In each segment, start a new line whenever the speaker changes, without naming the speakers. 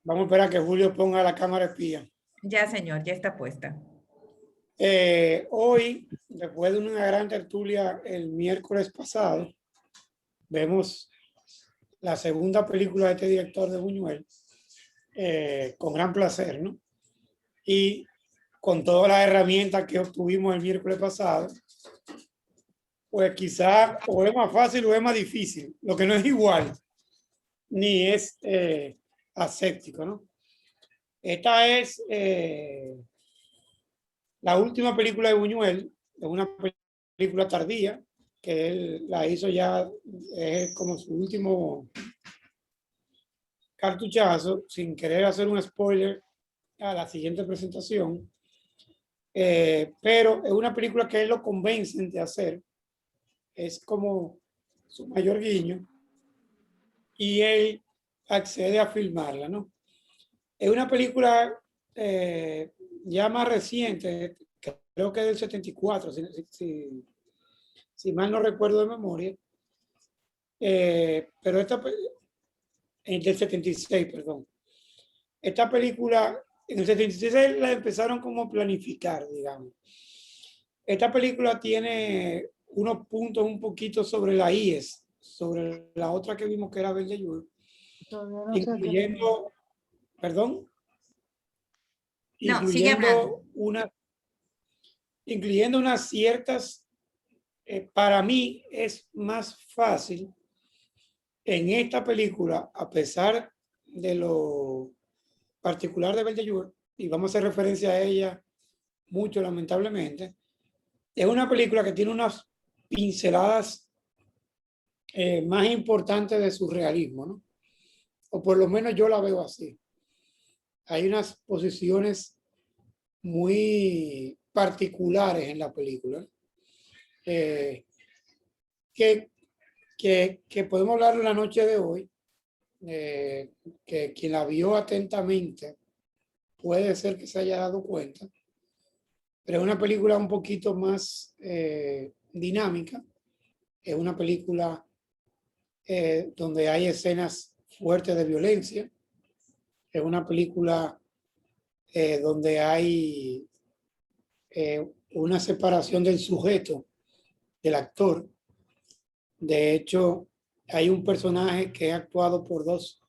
Vamos a esperar a que Julio ponga la cámara espía.
Ya, señor, ya está puesta.
Hoy, después de una gran tertulia el miércoles pasado, vemos la segunda película de este director de Buñuel, con gran placer, ¿no? Y con todas las herramientas que obtuvimos el miércoles pasado, pues quizá o es más fácil o es más difícil, lo que no es igual, ni es aséptico, ¿no? Esta es la última película de Buñuel, es una película tardía, que él la hizo ya, es como su último cartuchazo, sin querer hacer un spoiler a la siguiente presentación, pero es una película que él lo convencen de hacer, es como su mayor guiño, y él accede a filmarla, ¿no? Es una película ya más reciente, creo que es del 74, si mal no recuerdo de memoria, pero es del 76, perdón. Esta película, en el 76 la empezaron como a planificar, digamos. Esta película tiene unos puntos un poquito sobre la IES, sobre la otra que vimos que era Verde Lluvia,
No
incluyendo, perdón,
No, sigue hablando.
Incluyendo unas ciertas, para mí es más fácil en esta película, a pesar de lo particular de Belle, y vamos a hacer referencia a ella mucho lamentablemente, es una película que tiene unas pinceladas más importantes de surrealismo, ¿no? O por lo menos yo la veo así. Hay unas posiciones muy particulares en la película, eh, que, que podemos hablar en la noche de hoy, que quien la vio atentamente puede ser que se haya dado cuenta, pero es una película un poquito más dinámica, es una película donde hay escenas fuertes de violencia, es una película donde hay una separación del sujeto, del actor. De hecho, hay un personaje que es actuado por dos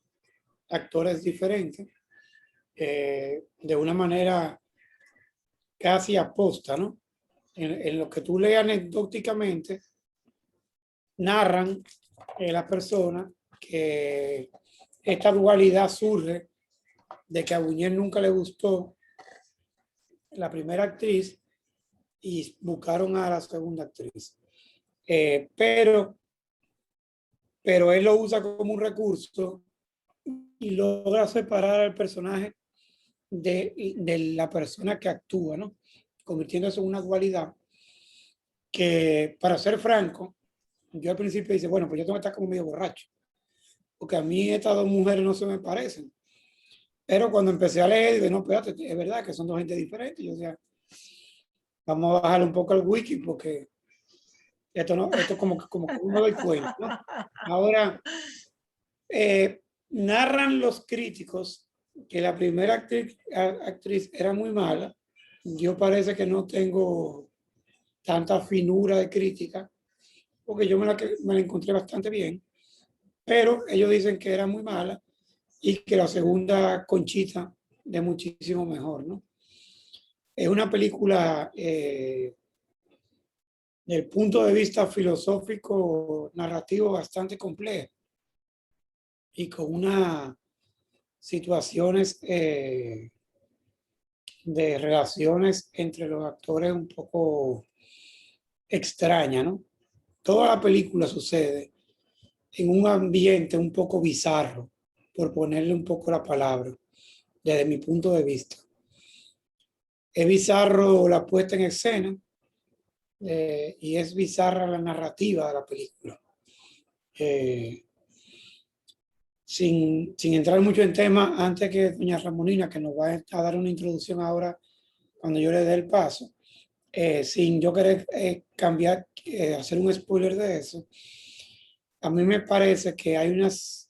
actores diferentes, de una manera casi aposta, ¿no? En lo que tú lees anecdóticamente, narran la persona que esta dualidad surge de que a Buñuel nunca le gustó la primera actriz y buscaron a la segunda actriz. Pero él lo usa como un recurso y logra separar al personaje de la persona que actúa, ¿no? Convirtiéndose en una dualidad que, para ser franco, yo al principio dice, bueno, pues yo tengo que estar como medio borracho, porque a mí estas dos mujeres no se me parecen. Pero cuando empecé a leer, dije, no, espérate, es verdad que son dos gente diferentes. Yo decía, vamos a bajar un poco al wiki, porque esto como que uno doy cuenta, ¿no? Ahora, narran los críticos que la primera actriz era muy mala. Yo parece que no tengo tanta finura de crítica, porque yo me la encontré bastante bien, pero ellos dicen que era muy mala y que la segunda Conchita de muchísimo mejor, ¿no? Es una película del punto de vista filosófico, narrativo bastante compleja y con unas situaciones de relaciones entre los actores un poco extraña, ¿no? Toda la película sucede en un ambiente un poco bizarro, por ponerle un poco la palabra, desde mi punto de vista. Es bizarro la puesta en escena y es bizarra la narrativa de la película. Sin entrar mucho en tema, antes que doña Ramonina, que nos va a dar una introducción ahora cuando yo le dé el paso, sin yo querer cambiar, hacer un spoiler de eso, a mí me parece que hay unas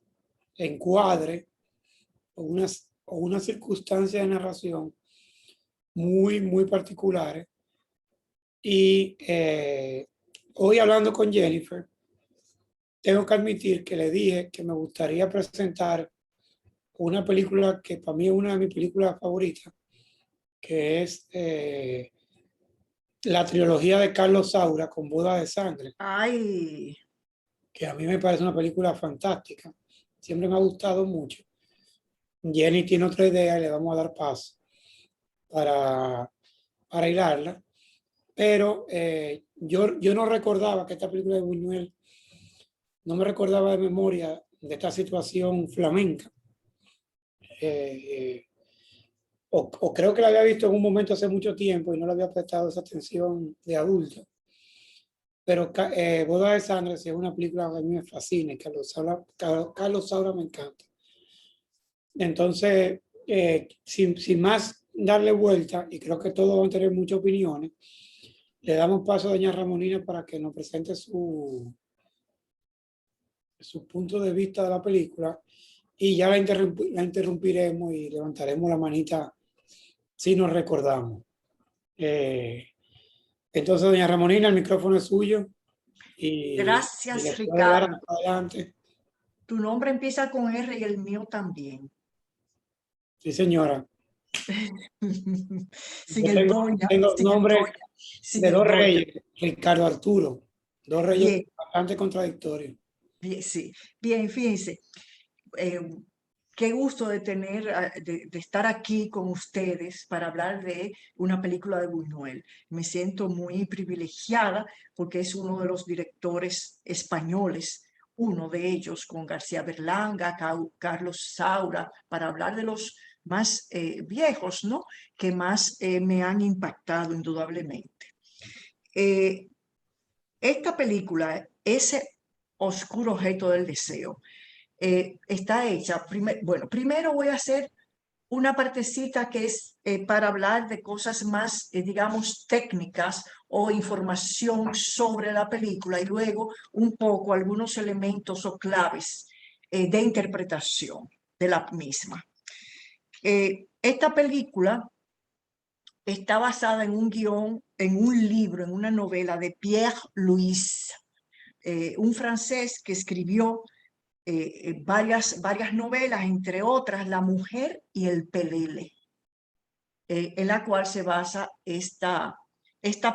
encuadres o unas o unas circunstancias de narración muy, muy particulares. Y hoy hablando con Jennifer, tengo que admitir que le dije que me gustaría presentar una película que para mí es una de mis películas favoritas, que es la trilogía de Carlos Saura con Boda de Sangre.
Ay.
Que a mí me parece una película fantástica. Siempre me ha gustado mucho. Jenny tiene otra idea y le vamos a dar paso para hilarla. Pero yo no recordaba que esta película de Buñuel, no me recordaba de memoria de esta situación flamenca. O creo que la había visto en un momento hace mucho tiempo y no le había prestado esa atención de adulto. Pero Boda de Sangre sí es una película que a mí me fascina y Carlos Saura me encanta. Entonces, sin más darle vuelta, y creo que todos van a tener muchas opiniones, le damos paso a doña Ramonina para que nos presente su punto de vista de la película y ya la interrumpiremos y levantaremos la manita si nos recordamos. Entonces, doña Ramonina, el micrófono es suyo y
Gracias,
le puede dar
Ricardo.
adelante.
Tu nombre empieza con R y el mío también.
Sí, señora.
Sin
Yo
el doña,
tengo
sin el
nombre
doña, sin
de
el
dos
doña.
reyes, Ricardo Arturo, dos reyes
Bien,
bastante contradictorios.
bien, sí. Bien, fíjense. eh, Qué gusto de de estar aquí con ustedes para hablar de una película de Buñuel. Me siento muy privilegiada porque es uno de los directores españoles, uno de ellos con García Berlanga, Carlos Saura, para hablar de los más viejos, ¿no? Que más me han impactado indudablemente. Eh, esta película, ese oscuro objeto del deseo, está hecha, bueno, primero voy a hacer una partecita que es para hablar de cosas más, digamos, técnicas o información sobre la película y luego un poco algunos elementos o claves de interpretación de la misma. Esta película está basada en un guión, en un libro, en una novela de Pierre Louis, un francés que escribió varias novelas, entre otras La mujer y el pelele, en la cual se basa esta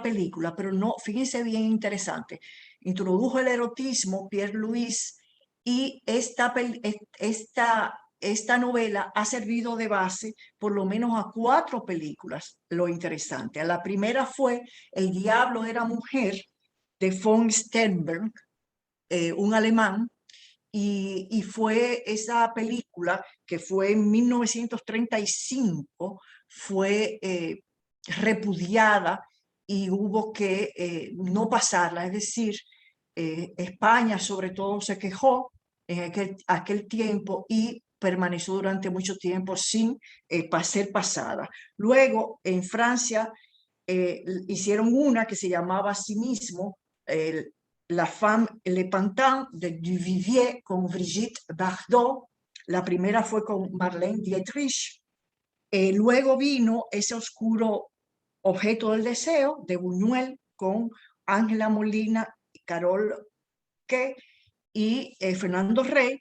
película. Pero no, fíjense bien interesante, introdujo el erotismo Pierre Louis y esta novela ha servido de base por lo menos a 4 películas. Lo interesante, la primera fue El diablo era mujer, de von Sternberg, un alemán, y fue esa película que fue en 1935, fue repudiada y hubo que no pasarla. Es decir, España sobre todo se quejó en aquel tiempo y permaneció durante mucho tiempo sin ser pasada. Luego en Francia hicieron una que se llamaba Asimismo, La femme le pantin de Duvivier con Brigitte Bardot. La primera fue con Marlene Dietrich. Luego vino Ese oscuro objeto del deseo de Buñuel con Ángela Molina, Carol Que y Fernando Rey.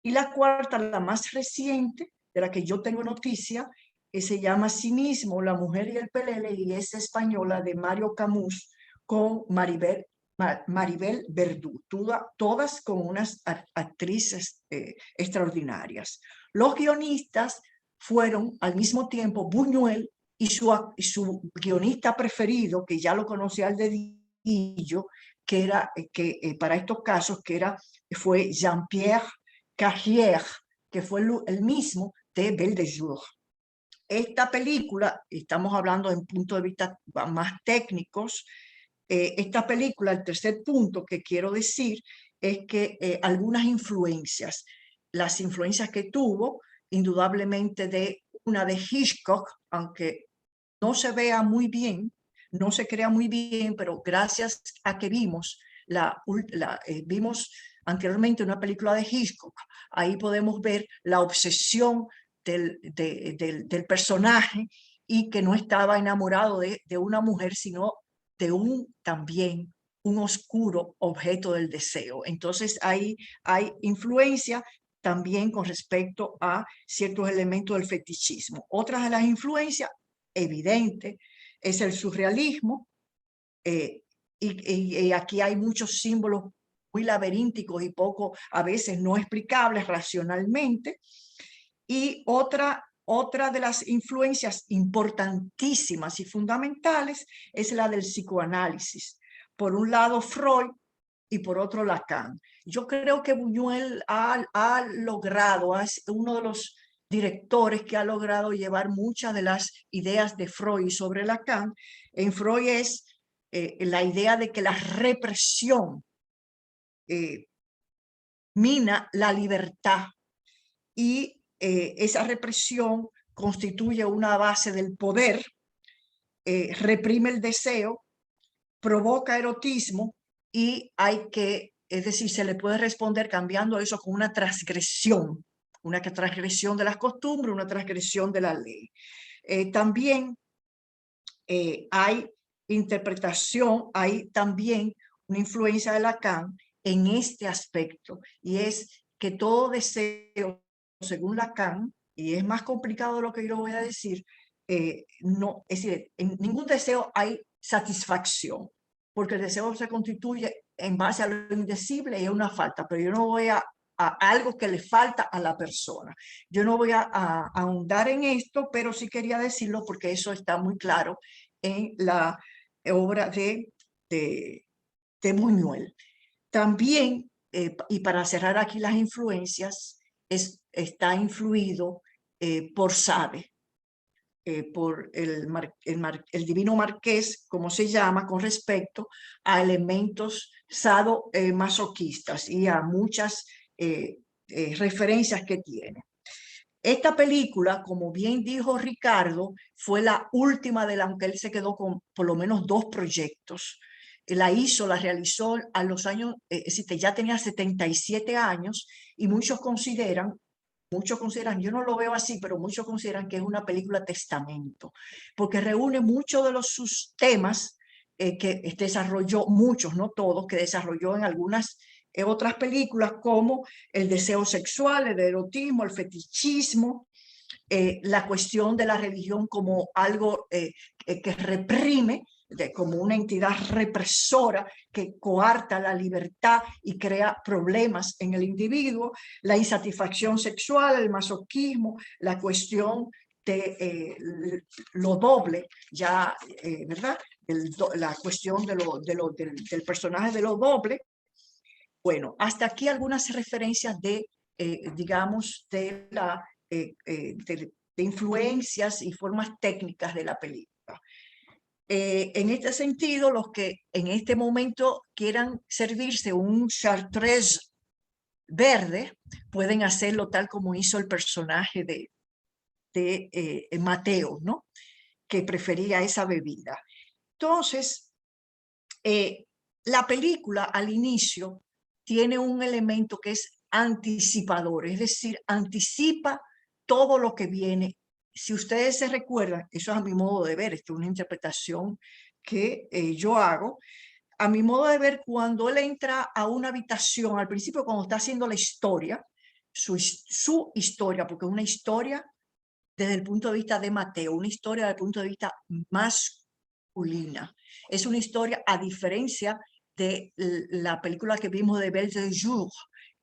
Y la cuarta, la más reciente, de la que yo tengo noticia, que se llama Cinismo, La mujer y el pelele, y es española, de Mario Camus con Maribel Verdú, todas con unas actrices extraordinarias. Los guionistas fueron al mismo tiempo Buñuel y su guionista preferido, que ya lo conocía al dedillo, que era para estos casos, fue Jean-Pierre Carrière, que fue el mismo de Belle de Jour. Esta película, estamos hablando en punto de vista más técnicos, esta película, el tercer punto que quiero decir es que algunas influencias, las influencias que tuvo, indudablemente de una de Hitchcock, aunque no se vea muy bien, no se crea muy bien, pero gracias a que vimos vimos anteriormente una película de Hitchcock, ahí podemos ver la obsesión del personaje y que no estaba enamorado de una mujer, sino de también un oscuro objeto del deseo. Entonces hay influencia también con respecto a ciertos elementos del fetichismo. Otras de las influencias evidentes es el surrealismo, y aquí hay muchos símbolos muy laberínticos y poco, a veces no explicables racionalmente. Y otra de las influencias importantísimas y fundamentales es la del psicoanálisis. Por un lado Freud y por otro Lacan. Yo creo que Buñuel ha logrado, es uno de los directores que ha logrado llevar muchas de las ideas de Freud sobre Lacan. En Freud es la idea de que la represión mina la libertad y esa represión constituye una base del poder, reprime el deseo, provoca erotismo y es decir, se le puede responder cambiando eso con una transgresión de las costumbres, una transgresión de la ley. También hay interpretación, hay también una influencia de Lacan en este aspecto, y es que todo deseo, según Lacan, y es más complicado de lo que yo voy a decir, no, es decir, en ningún deseo hay satisfacción, porque el deseo se constituye en base a lo indecible y es una falta, pero yo no voy a algo que le falta a la persona. Yo no voy a ahondar en esto, pero sí quería decirlo porque eso está muy claro en la obra de Buñuel. También, y para cerrar aquí las influencias, está influido por Sade, por el Divino Marqués, como se llama, con respecto a elementos sadomasoquistas y a muchas referencias que tiene. Esta película, como bien dijo Ricardo, fue la última de la, aunque él se quedó con por lo menos 2 proyectos. La realizó a los años, ya tenía 77 años, y muchos consideran, yo no lo veo así, pero muchos consideran que es una película testamento, porque reúne muchos de sus temas que desarrolló, muchos, no todos, que desarrolló en algunas otras películas, como el deseo sexual, el erotismo, el fetichismo, la cuestión de la religión como algo que reprime, como una entidad represora que coarta la libertad y crea problemas en el individuo, la insatisfacción sexual, el masoquismo, la cuestión de lo doble, ya, ¿verdad? La cuestión del personaje de lo doble. Bueno, hasta aquí algunas referencias digamos, de influencias y formas técnicas de la película. En este sentido, los que en este momento quieran servirse un chartreuse verde, pueden hacerlo tal como hizo el personaje de Mateo, ¿no? Que prefería esa bebida. Entonces, la película al inicio tiene un elemento que es anticipador, es decir, anticipa todo lo que viene. Si ustedes se recuerdan, eso es a mi modo de ver, esto es una interpretación que yo hago, a mi modo de ver, cuando él entra a una habitación, al principio cuando está haciendo la historia, su historia, porque es una historia desde el punto de vista de Mateo, una historia desde el punto de vista masculina. Es una historia, a diferencia de la película que vimos de Belle de Jour,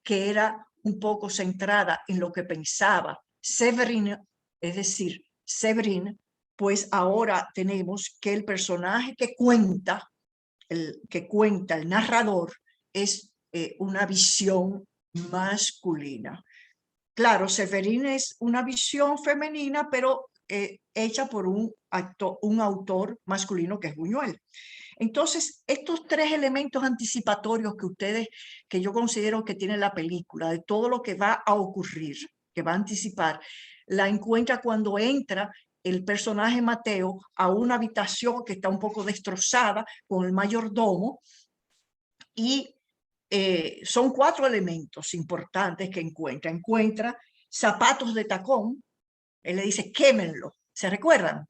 que era un poco centrada en lo que pensaba Séverine, es decir, Séverine, pues ahora tenemos que el personaje que cuenta, el narrador, es una visión masculina. Claro, Séverine es una visión femenina, pero hecha por un autor masculino que es Buñuel. Entonces, estos 3 elementos anticipatorios que yo considero que tiene la película, de todo lo que va a ocurrir, que va a anticipar, la encuentra cuando entra el personaje Mateo a una habitación que está un poco destrozada con el mayordomo, y son 4 elementos importantes que encuentra. Encuentra zapatos de tacón, Él le dice, quémenlo. ¿Se recuerdan?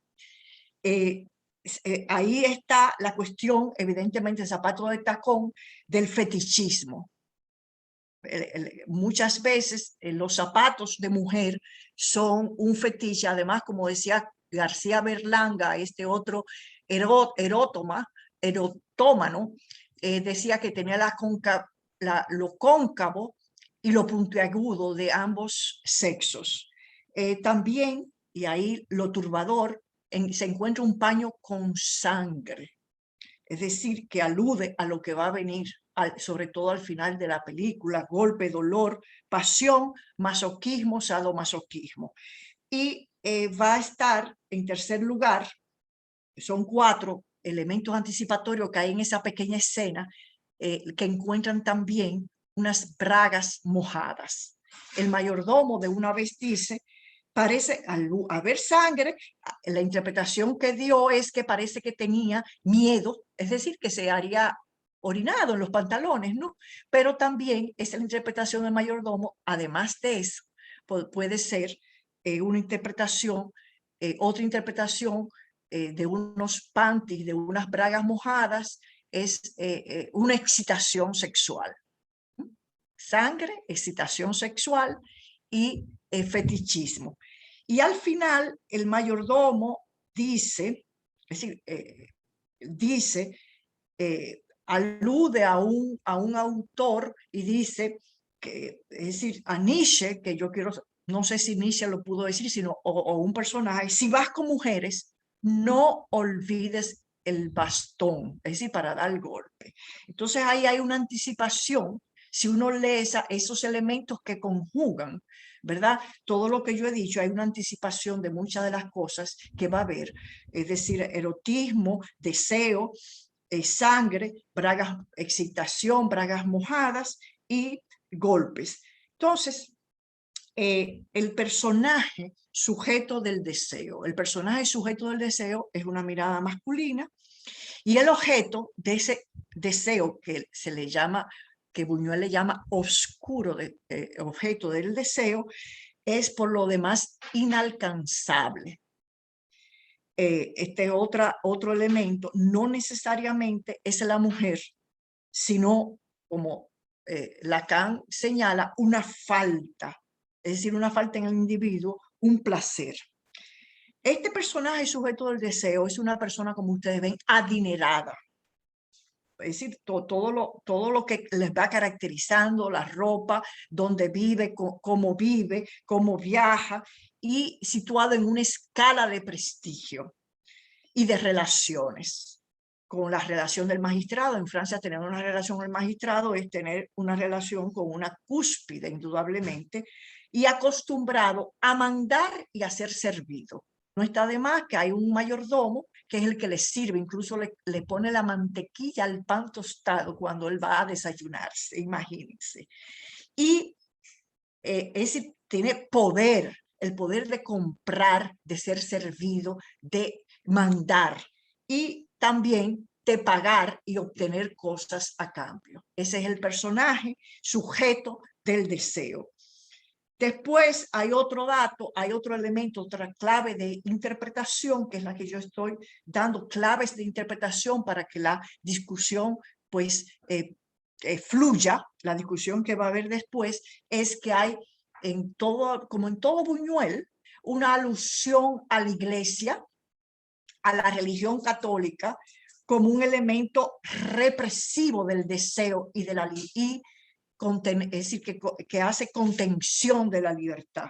Ahí está la cuestión, evidentemente, el zapato de tacón del fetichismo. Muchas veces los zapatos de mujer son un fetiche. Además, como decía García Berlanga, este otro erotómano, decía que tenía lo cóncavo y lo puntiagudo de ambos sexos. También, y ahí lo turbador, se encuentra un paño con sangre, es decir, que alude a lo que va a venir, sobre todo al final de la película: golpe, dolor, pasión, masoquismo, sadomasoquismo. Y va a estar en tercer lugar, son 4 elementos anticipatorios que hay en esa pequeña escena, que encuentran también unas bragas mojadas. El mayordomo de una vez dice, parece, al haber sangre, la interpretación que dio es que parece que tenía miedo, es decir, que se haría orinado en los pantalones, ¿no? Pero también esa es la interpretación del mayordomo. Además de eso, puede ser una interpretación, otra interpretación de unos panties, de unas bragas mojadas, es una excitación sexual. Sangre, excitación sexual y fetichismo. Y al final el mayordomo dice, es decir, alude a un autor y dice, que, es decir, a Nietzsche, que yo quiero, no sé si Nietzsche lo pudo decir, sino o un personaje: si vas con mujeres, no olvides el bastón, es decir, para dar el golpe. Entonces ahí hay una anticipación. Si uno lee esos elementos que conjugan, ¿verdad? Todo lo que yo he dicho, hay una anticipación de muchas de las cosas que va a haber, es decir, erotismo, deseo, sangre, bragas, excitación, bragas mojadas y golpes. Entonces, el personaje sujeto del deseo. El personaje sujeto del deseo es una mirada masculina, y el objeto de ese deseo, que se le llama, que Buñuel le llama oscuro, objeto del deseo, es por lo demás inalcanzable. Este otro elemento no necesariamente es la mujer, sino, como Lacan señala, una falta, es decir, una falta en el individuo, un placer. Este personaje sujeto del deseo es una persona, como ustedes ven, adinerada. Es decir, todo lo que les va caracterizando, la ropa, dónde vive, cómo viaja, y situado en una escala de prestigio y de relaciones. Con la relación del magistrado, en Francia tener una relación con el magistrado es tener una relación con una cúspide, indudablemente, y acostumbrado a mandar y a ser servido. No está de más que hay un mayordomo que es el que le sirve, incluso le pone la mantequilla al pan tostado cuando él va a desayunarse, imagínense. Y ese tiene poder, el poder de comprar, de ser servido, de mandar y también de pagar y obtener cosas a cambio. Ese es el personaje sujeto del deseo. Después hay otro dato, hay otro elemento, otra clave de interpretación, que es la que yo estoy dando, claves de interpretación para que la discusión pues fluya. La discusión que va a haber después es que hay en todo, como en todo Buñuel, una alusión a la Iglesia, a la religión católica, como un elemento represivo del deseo y de la es decir, que hace contención de la libertad,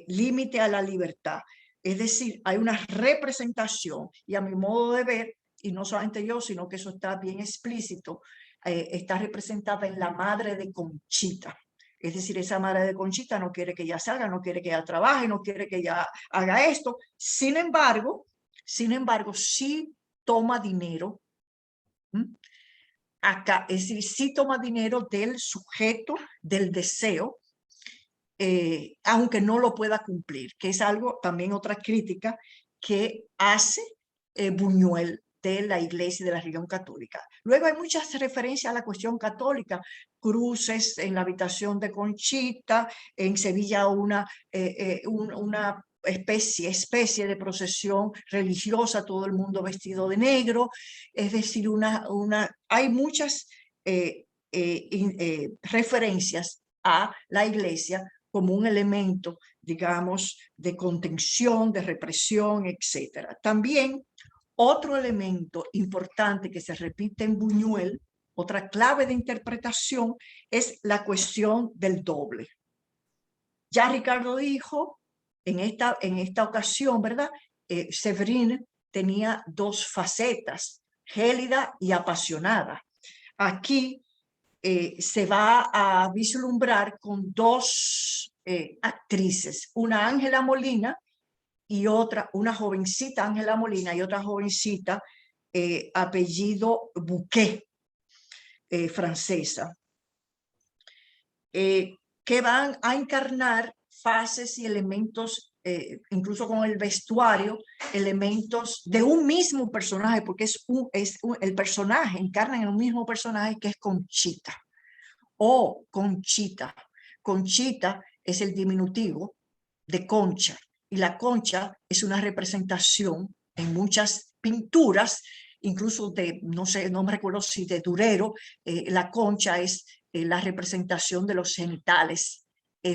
límite a la libertad. Es decir, hay una representación, y a mi modo de ver, y no solamente yo, sino que eso está bien explícito, está representada en la madre de Conchita. Es decir, esa madre de Conchita no quiere que ella salga, no quiere que ella trabaje, no quiere que ella haga esto. Sin embargo, sí toma dinero. Acá, es decir, sí toma dinero del sujeto del deseo, aunque no lo pueda cumplir, que es algo, también otra crítica que hace Buñuel de la Iglesia y de la religión católica. Luego hay muchas referencias a la cuestión católica, cruces en la habitación de Conchita, en Sevilla una especie de procesión religiosa, todo el mundo vestido de negro, es decir, hay muchas referencias a la iglesia como un elemento, digamos, de contención, de represión, etc. También otro elemento importante que se repite en Buñuel, otra clave de interpretación, es la cuestión del doble. Ya Ricardo dijo en esta ocasión, ¿verdad? Séverine tenía dos facetas, gélida y apasionada. Aquí se va a vislumbrar con dos actrices, una Ángela Molina y otra, una jovencita Ángela Molina y otra jovencita apellido Bouquet, francesa, que van a encarnar fases y elementos, incluso con el vestuario, elementos de un mismo personaje, porque el personaje, encarnan en un mismo personaje que es Conchita, o Conchita. Conchita es el diminutivo de concha, y la concha es una representación en muchas pinturas, incluso de, no sé, no me recuerdo si de Durero, la concha es la representación de los genitales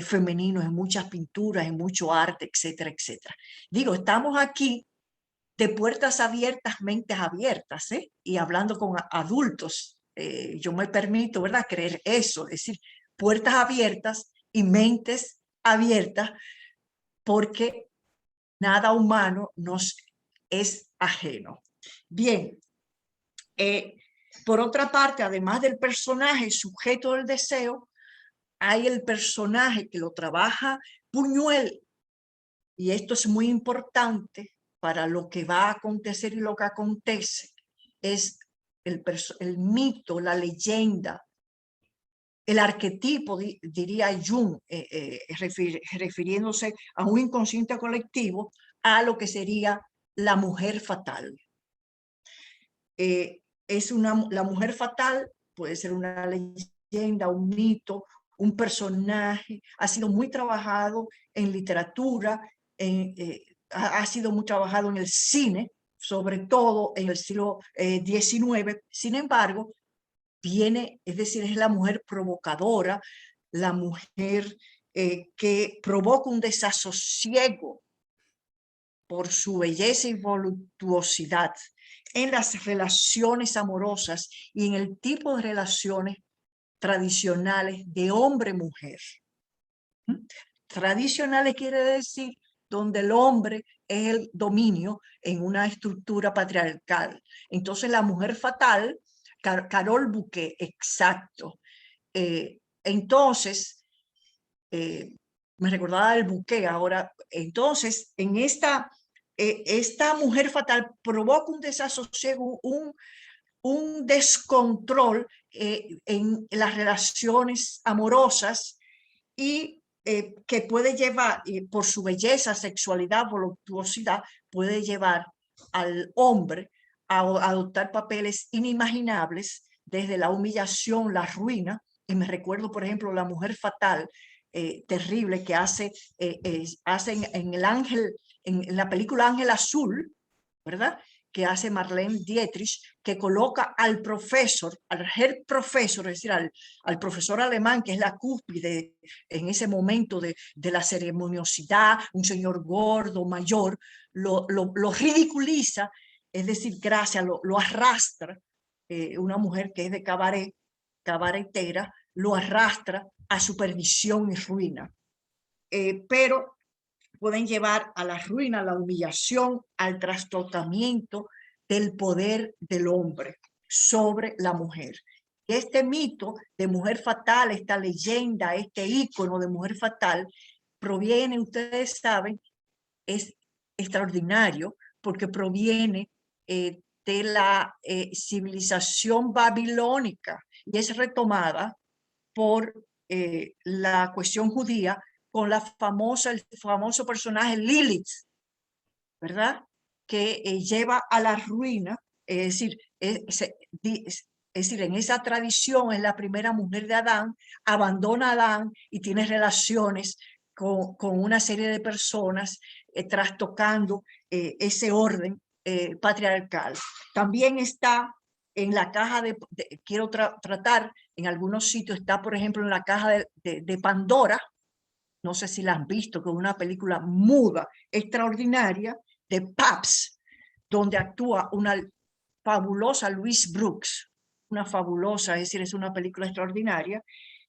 femeninos en muchas pinturas, en mucho arte, etcétera, etcétera. Digo, estamos aquí de puertas abiertas, mentes abiertas, y hablando con adultos. Yo me permito, ¿verdad?, creer eso, es decir, puertas abiertas y mentes abiertas, porque nada humano nos es ajeno. Bien, por otra parte, además del personaje sujeto del deseo, hay el personaje que lo trabaja Buñuel, y esto es muy importante para lo que va a acontecer y lo que acontece, es el mito, la leyenda, el arquetipo, diría Jung, refiriéndose a un inconsciente colectivo, a lo que sería la mujer fatal. La mujer fatal puede ser una leyenda, un mito, un personaje, ha sido muy trabajado en literatura, ha sido muy trabajado en el cine, sobre todo en el siglo XIX. Sin embargo, es decir, es la mujer provocadora, la mujer que provoca un desasosiego por su belleza y voluptuosidad en las relaciones amorosas y en el tipo de relaciones tradicionales de hombre-mujer. Tradicionales quiere decir donde el hombre es el dominio en una estructura patriarcal. Entonces la mujer fatal, Carol Bouquet, exacto. Entonces, me recordaba el Bouquet ahora. Entonces, en esta mujer fatal provoca un desasosiego, un descontrol en las relaciones amorosas, y que puede llevar, por su belleza, sexualidad, voluptuosidad, puede llevar al hombre a adoptar papeles inimaginables, desde la humillación, la ruina. Y me recuerdo, por ejemplo, la mujer fatal, terrible, que hace en el ángel, en la película Ángel Azul, ¿verdad?, que hace Marlene Dietrich, que coloca al profesor, al head professor, es decir, al profesor alemán, que es la cúspide en ese momento de la ceremoniosidad, un señor gordo, mayor, lo ridiculiza, es decir, gracias, lo arrastra, una mujer que es de cabaretera, lo arrastra a su perdición y ruina. Pero pueden llevar a la ruina, a la humillación, al trastocamiento del poder del hombre sobre la mujer. Este mito de mujer fatal, esta leyenda, este ícono de mujer fatal, proviene, ustedes saben, es extraordinario, porque proviene de la civilización babilónica, y es retomada por la cuestión judía, con el famoso personaje Lilith, ¿verdad?, que lleva a la ruina. Es decir, en esa tradición es la primera mujer de Adán, abandona a Adán y tiene relaciones con una serie de personas trastocando ese orden patriarcal. También está en la caja quiero tratar, en algunos sitios está, por ejemplo, en la caja de Pandora, no sé si la han visto, que es una película muda, extraordinaria, de Paps, donde actúa una fabulosa Louise Brooks, una fabulosa, es decir, es una película extraordinaria.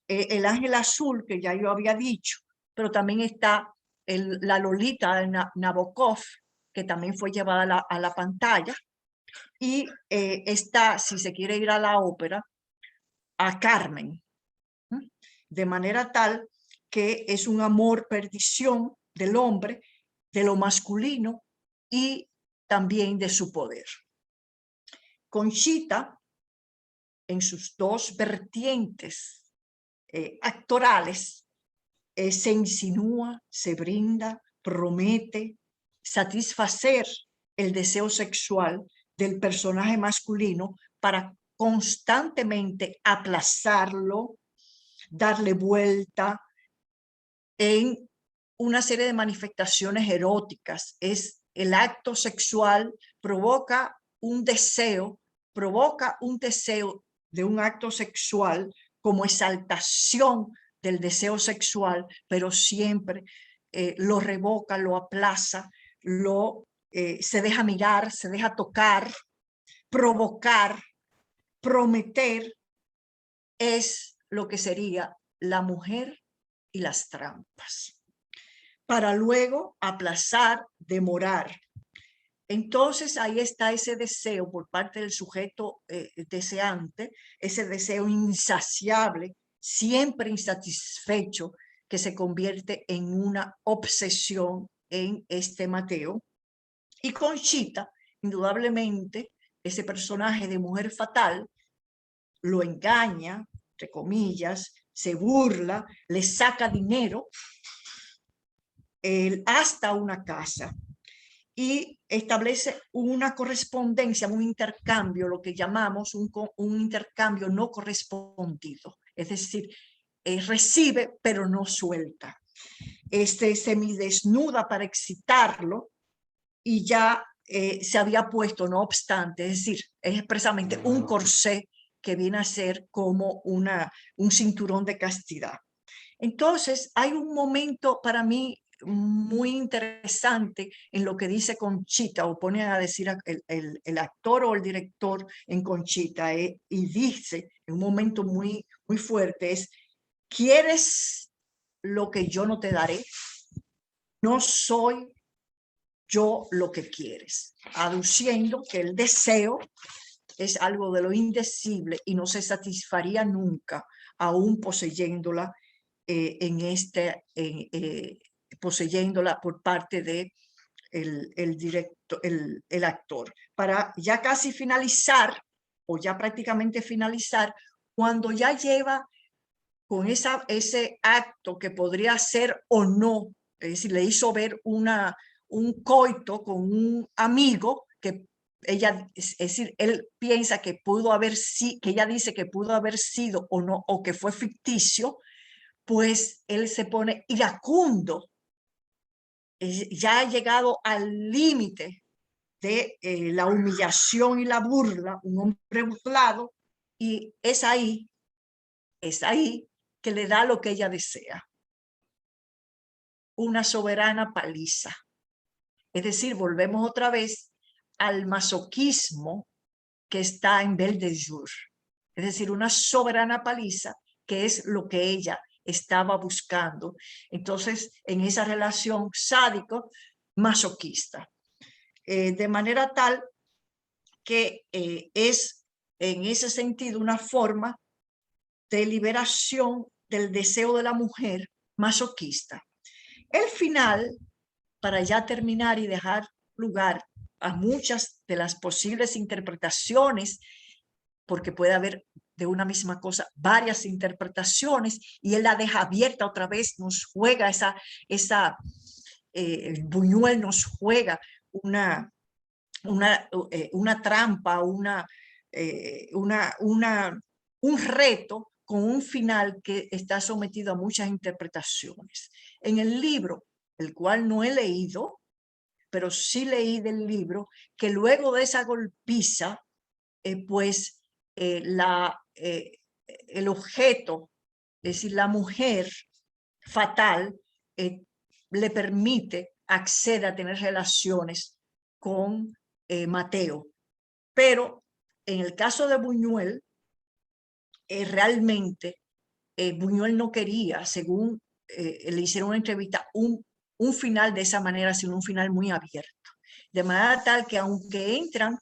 El Ángel Azul, que ya yo había dicho, pero también está la Lolita de Nabokov, que también fue llevada a la pantalla, y está, si se quiere ir a la ópera, a Carmen, de manera tal que es un amor perdición del hombre, de lo masculino y también de su poder. Conchita, en sus dos vertientes actorales, se insinúa, se brinda, promete satisfacer el deseo sexual del personaje masculino para constantemente aplazarlo, darle vuelta en una serie de manifestaciones eróticas. Es el acto sexual, provoca un deseo de un acto sexual como exaltación del deseo sexual, pero siempre lo revoca, lo aplaza, se deja mirar, se deja tocar, provocar, prometer. Es lo que sería la mujer y las trampas, para luego aplazar, demorar. Entonces ahí está ese deseo por parte del sujeto deseante, ese deseo insaciable, siempre insatisfecho, que se convierte en una obsesión en este Mateo. Y Conchita, indudablemente, ese personaje de mujer fatal, lo engaña, entre comillas, se burla, le saca dinero, hasta una casa, y establece una correspondencia, un intercambio, lo que llamamos un intercambio no correspondido. Es decir, recibe pero no suelta. Semidesnuda para excitarlo y ya se había puesto, no obstante, es decir, es expresamente un corsé que viene a ser como un cinturón de castidad. Entonces, hay un momento para mí muy interesante en lo que dice Conchita, o pone a decir el actor o el director en Conchita, y dice en un momento muy, muy fuerte, es: ¿quieres lo que yo no te daré? No soy yo lo que quieres, aduciendo que el deseo es algo de lo indecible y no se satisfaría nunca, aún poseyéndola poseyéndola por parte de el actor. Para ya casi finalizar, o ya prácticamente finalizar, cuando ya lleva con ese acto que podría ser o no, es decir, le hizo ver un coito con un amigo que ella, es decir, él piensa que pudo haber sido, que ella dice que pudo haber sido o no, o que fue ficticio, pues él se pone iracundo, ya ha llegado al límite de la humillación y la burla, un hombre burlado, y es ahí que le da lo que ella desea, una soberana paliza. Es decir, volvemos otra vez al masoquismo que está en Belle de Jour, es decir, una soberana paliza, que es lo que ella estaba buscando. Entonces, en esa relación sádico-masoquista, de manera tal que es en ese sentido una forma de liberación del deseo de la mujer masoquista. El final, para ya terminar y dejar lugar a muchas de las posibles interpretaciones, porque puede haber de una misma cosa varias interpretaciones, y él la deja abierta otra vez, nos juega Buñuel nos juega una trampa, un reto con un final que está sometido a muchas interpretaciones. En el libro, el cual no he leído, pero sí leí del libro, que luego de esa golpiza, pues el objeto, es decir, la mujer fatal, le permite acceder a tener relaciones con Mateo. Pero en el caso de Buñuel, realmente Buñuel no quería, según le hicieron una entrevista, un final de esa manera, sino un final muy abierto. De manera tal que aunque entran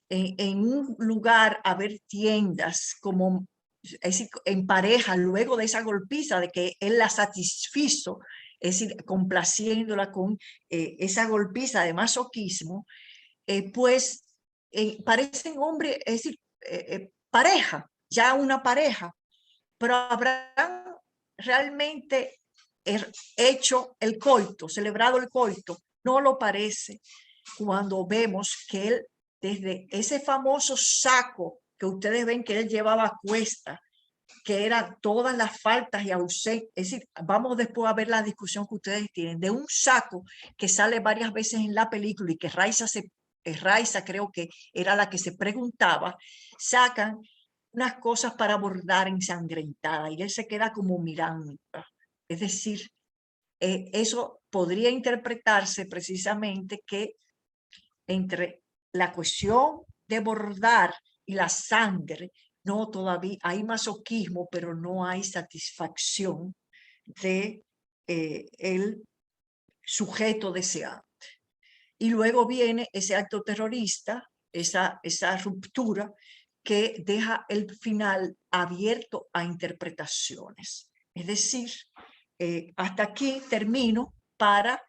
en un lugar a ver tiendas como es decir, en pareja, luego de esa golpiza de que él la satisfizo, es decir, complaciéndola con esa golpiza de masoquismo, pues parecen hombres, es decir, pareja, ya una pareja, pero habrán realmente hecho el coito, celebrado el coito. No lo parece cuando vemos que él, desde ese famoso saco que ustedes ven que él llevaba a cuesta, que eran todas las faltas y ausencias, es decir, vamos después a ver la discusión que ustedes tienen, de un saco que sale varias veces en la película y que Raiza creo que era la que se preguntaba, sacan unas cosas para bordar ensangrentada y él se queda como mirando. Es decir, eso podría interpretarse precisamente que entre la cuestión de bordar y la sangre, no todavía hay masoquismo, pero no hay satisfacción de el sujeto deseante. Y luego viene ese acto terrorista, esa ruptura que deja el final abierto a interpretaciones. Es decir, hasta aquí termino para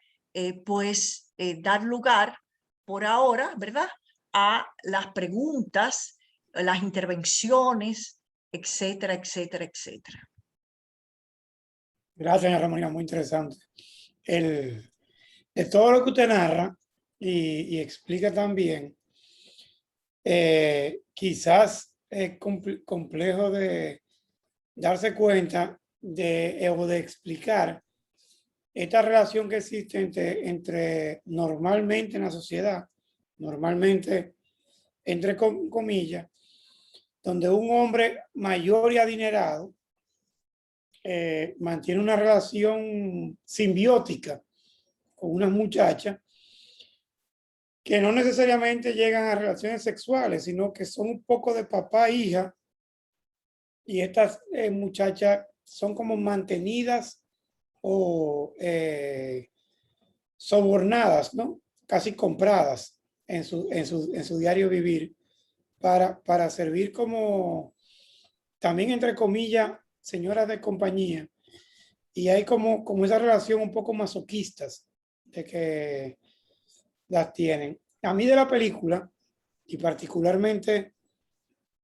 dar lugar por ahora, ¿verdad?, a las preguntas, las intervenciones, etcétera, etcétera, etcétera.
Gracias, doña Ramona, muy interesante. De todo lo que usted narra y explica también, quizás es complejo de darse cuenta o de explicar esta relación que existe entre normalmente en la sociedad, normalmente entre comillas, donde un hombre mayor y adinerado mantiene una relación simbiótica con una muchacha que no necesariamente llegan a relaciones sexuales, sino que son un poco de papá e hija, y estas muchachas son como mantenidas o sobornadas, ¿no? Casi compradas en su diario vivir para servir como, también entre comillas, señoras de compañía. Y hay como esa relación un poco masoquistas de que las tienen. A mí de la película, y particularmente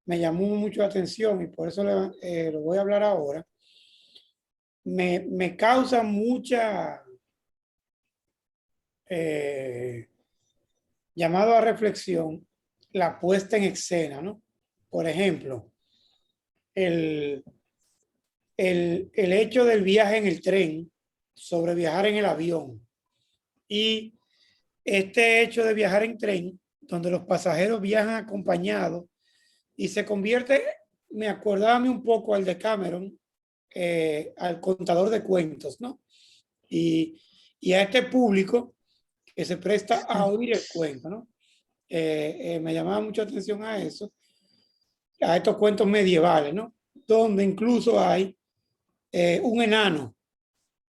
me llamó mucho la atención y por eso lo voy a hablar ahora, me causa mucha llamado a reflexión la puesta en escena, ¿no? Por ejemplo, el hecho del viaje en el tren sobre viajar en el avión y este hecho de viajar en tren donde los pasajeros viajan acompañados y se convierte, me acordaba a mí un poco al de Cameron, al contador de cuentos, ¿no? Y a este público que se presta a oír el cuento, ¿no? Me llamaba mucho atención a eso, a estos cuentos medievales, ¿no? Donde incluso hay un enano,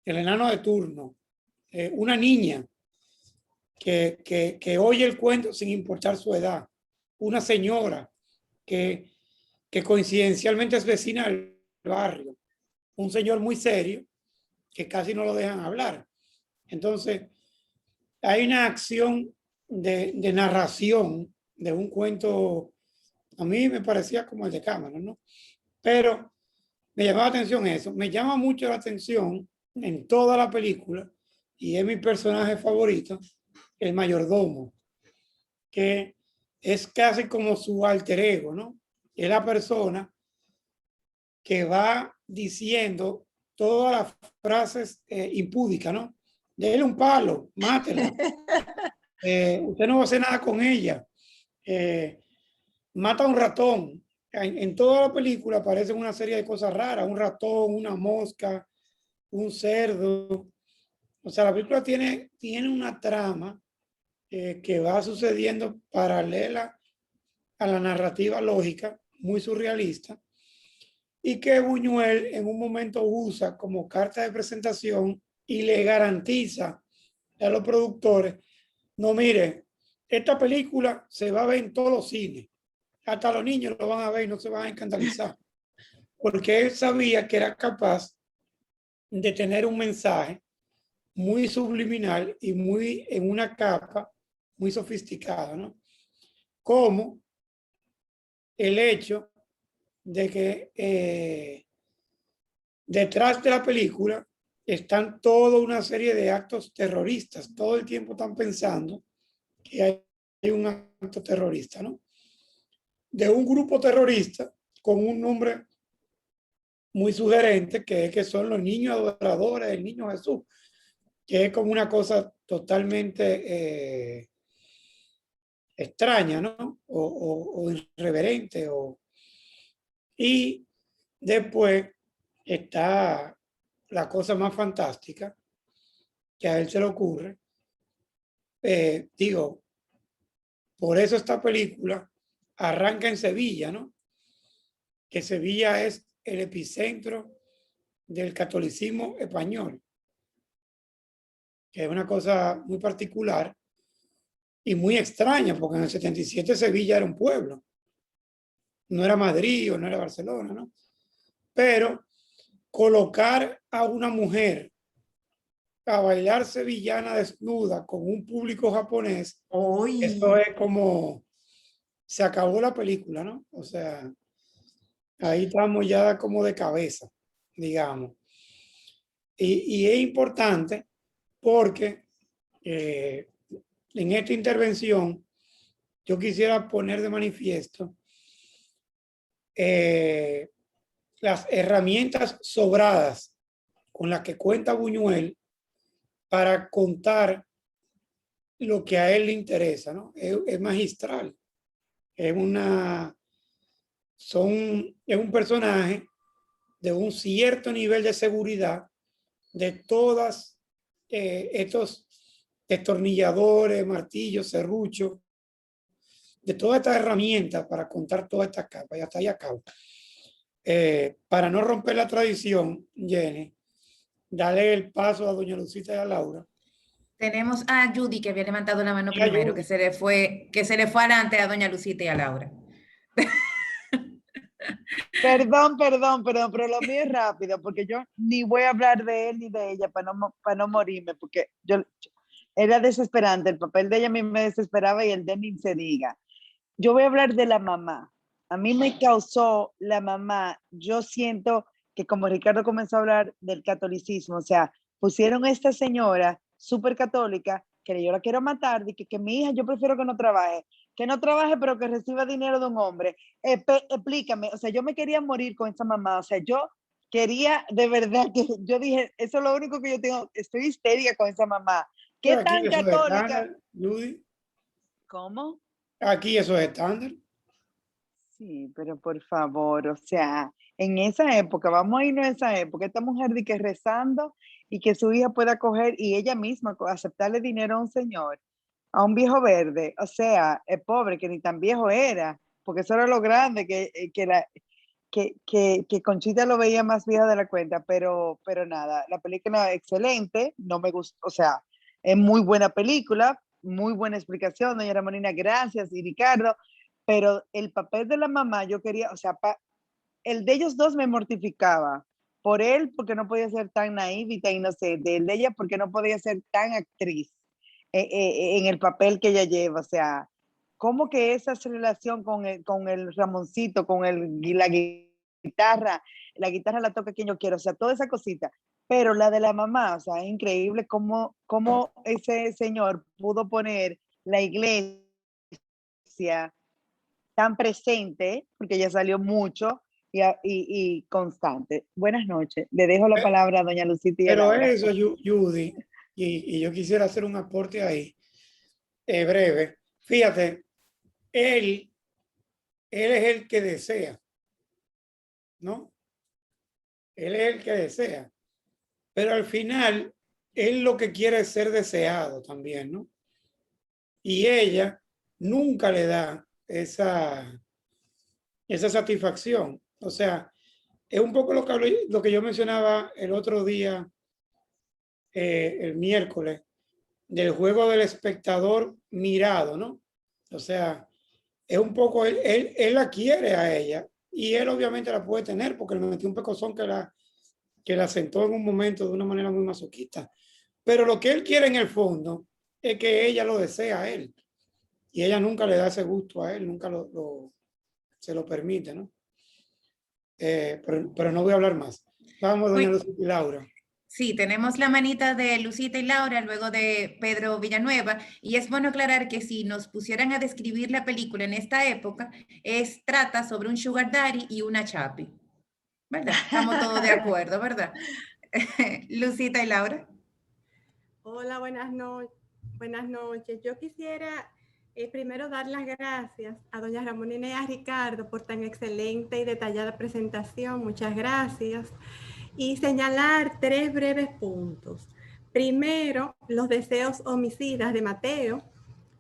el enano de turno, una niña que oye el cuento sin importar su edad, una señora que coincidencialmente es vecina del barrio, un señor muy serio que casi no lo dejan hablar. Entonces, hay una acción de narración de un cuento, a mí me parecía como el de Cameron, ¿no? Pero me llamaba la atención eso, me llama mucho la atención en toda la película, y es mi personaje favorito, el mayordomo, que es casi como su alter ego, ¿no? Es la persona que va diciendo todas las frases impúdicas, ¿no? Dele un palo, mátela. Usted no va a hacer nada con ella. Mata a un ratón. En toda la película aparecen una serie de cosas raras, un ratón, una mosca, un cerdo. O sea, la película tiene una trama que va sucediendo paralela a la narrativa lógica, muy surrealista, y que Buñuel en un momento usa como carta de presentación y le garantiza a los productores, no, mire, esta película se va a ver en todos los cines, hasta los niños lo van a ver y no se van a escandalizar, porque él sabía que era capaz de tener un mensaje muy subliminal y muy en una capa muy sofisticada, ¿no? Como el hecho de que detrás de la película están toda una serie de actos terroristas. Todo el tiempo están pensando que hay un acto terrorista, ¿no? De un grupo terrorista con un nombre muy sugerente, que son los niños adoradores del niño Jesús, que es como una cosa totalmente extraña, ¿no? O irreverente. Y después está la cosa más fantástica que a él se le ocurre. Digo, por eso esta película arranca en Sevilla, ¿no? Que Sevilla es el epicentro del catolicismo español, que es una cosa muy particular y muy extraña, porque en el 77 Sevilla era un pueblo, no era Madrid o no era Barcelona, ¿no? Pero colocar a una mujer a bailar sevillana desnuda con un público japonés,
Hoy,
eso es como, se acabó la película, ¿no? O sea, ahí estamos ya como de cabeza, digamos. Y es importante porque en esta intervención yo quisiera poner de manifiesto las herramientas sobradas con las que cuenta Buñuel para contar lo que a él le interesa, ¿no? Es magistral. Es es un personaje de un cierto nivel de seguridad de todas estos destornilladores, martillos, serruchos, de todas estas herramientas para contar todas estas capas. Ya está, ya acabo. Para no romper la tradición, Jenny, dale el paso a doña Lucita y a Laura.
Tenemos a Judy que había levantado la mano
Y a
primero,
Judy.
que se le fue adelante a doña Lucita y a Laura.
Perdón, pero lo mío es rápido, porque yo ni voy a hablar de él ni de ella para no morirme, porque yo era desesperante, el papel de ella a mí me desesperaba y el de ni se diga. Yo voy a hablar de la mamá. A mí me causó la mamá, yo siento que como Ricardo comenzó a hablar del catolicismo, o sea, pusieron a esta señora súper católica, que yo la quiero matar, de que mi hija yo prefiero que no trabaje, pero que reciba dinero de un hombre. Explícame, o sea, yo me quería morir con esa mamá, o sea, yo quería de verdad que yo dije, eso es lo único que yo tengo, estoy histérica con esa mamá. ¿Qué
Pero aquí
tan
eso es
católica?
estándar, Judy.
¿Cómo?
Aquí eso es estándar.
Sí, pero por favor, o sea, en esa época, vamos a irnos a esa época, esta mujer de que rezando y que su hija pueda coger y ella misma aceptarle dinero a un señor, a un viejo verde, o sea, es pobre, que ni tan viejo era, porque eso era lo grande, que Conchita lo veía más vieja de la cuenta, pero nada, la película es excelente, no me gustó, o sea, es muy buena película, muy buena explicación, doña Ramonina, gracias, y Ricardo, pero el papel de la mamá yo quería, o sea, el de ellos dos me mortificaba, por él porque no podía ser tan naive y tan inocente, el de ella porque no podía ser tan actriz en el papel que ella lleva, o sea, cómo que esa relación con el Ramoncito, la guitarra la toca quien yo quiero, o sea, toda esa cosita, pero la de la mamá, o sea, es increíble cómo ese señor pudo poner la iglesia tan presente, porque ya salió mucho, y constante. Buenas noches. Le dejo la palabra a doña Lucita y a
Pero
Laura.
eso, Judy, y yo quisiera hacer un aporte ahí, breve. Fíjate, él es el que desea, ¿no? Él es el que desea. Pero al final, él lo que quiere es ser deseado también, ¿no? Y ella nunca le da esa satisfacción. O sea, es un poco lo que yo mencionaba el otro día, el miércoles, del juego del espectador mirado, ¿no? O sea, es un poco, él la quiere a ella y él obviamente la puede tener porque le metió un pecozón que la sentó en un momento de una manera muy masoquista. Pero lo que él quiere en el fondo es que ella lo desea a él y ella nunca le da ese gusto a él, nunca se lo permite, ¿no? Pero no voy a hablar más. Vamos, doña Lucía y Laura.
Sí, tenemos la manita de Lucita y Laura, luego de Pedro Villanueva, y es bueno aclarar que si nos pusieran a describir la película en esta época, trata sobre un sugar daddy y una chapi, ¿verdad? Estamos todos de acuerdo, ¿verdad? Lucita y Laura.
Hola, buenas noches. Yo quisiera primero dar las gracias a doña Ramonina y a Ricardo por tan excelente y detallada presentación. Muchas gracias. Y señalar 3 breves puntos. Primero, los deseos homicidas de Mateo,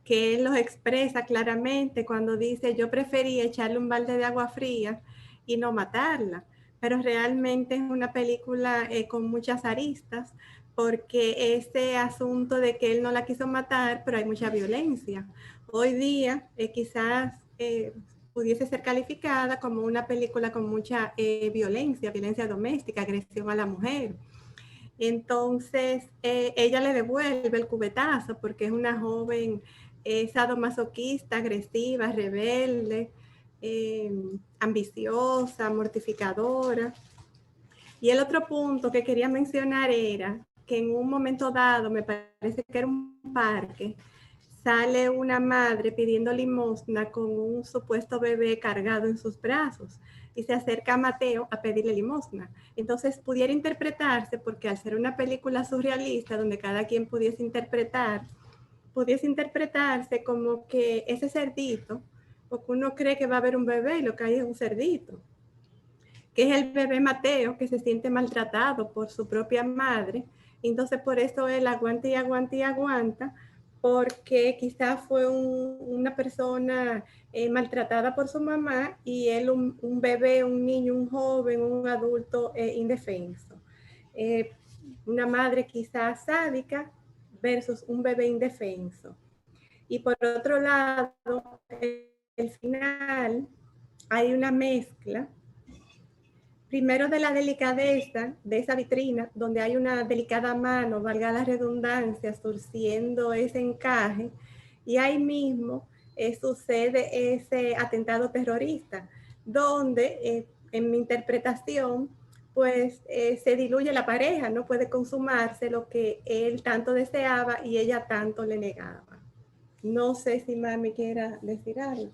que él los expresa claramente cuando dice: yo prefería echarle un balde de agua fría y no matarla. Pero realmente es una película con muchas aristas, porque ese asunto de que él no la quiso matar, pero hay mucha violencia. Hoy día quizás pudiese ser calificada como una película con mucha violencia doméstica, agresión a la mujer. Entonces, ella le devuelve el cubetazo porque es una joven sadomasoquista, agresiva, rebelde, ambiciosa, mortificadora. Y el otro punto que quería mencionar era que en un momento dado, me parece que era un parque, sale una madre pidiendo limosna con un supuesto bebé cargado en sus brazos y se acerca a Mateo a pedirle limosna. Entonces pudiera interpretarse, porque al ser una película surrealista donde cada quien pudiese interpretarse como que ese cerdito, porque uno cree que va a haber un bebé y lo que hay es un cerdito, que es el bebé Mateo, que se siente maltratado por su propia madre. Entonces por eso él aguanta y aguanta y aguanta, porque quizás fue una persona maltratada por su mamá y él un bebé, un niño, un joven, un adulto indefenso. Una madre quizás sádica versus un bebé indefenso. Y por otro lado, el final hay una mezcla primero de la delicadeza de esa vitrina, donde hay una delicada mano, valga la redundancia, surciendo ese encaje, y ahí mismo sucede ese atentado terrorista, donde en mi interpretación, pues se diluye la pareja, no puede consumarse lo que él tanto deseaba y ella tanto le negaba. No sé si mami quiera decir algo.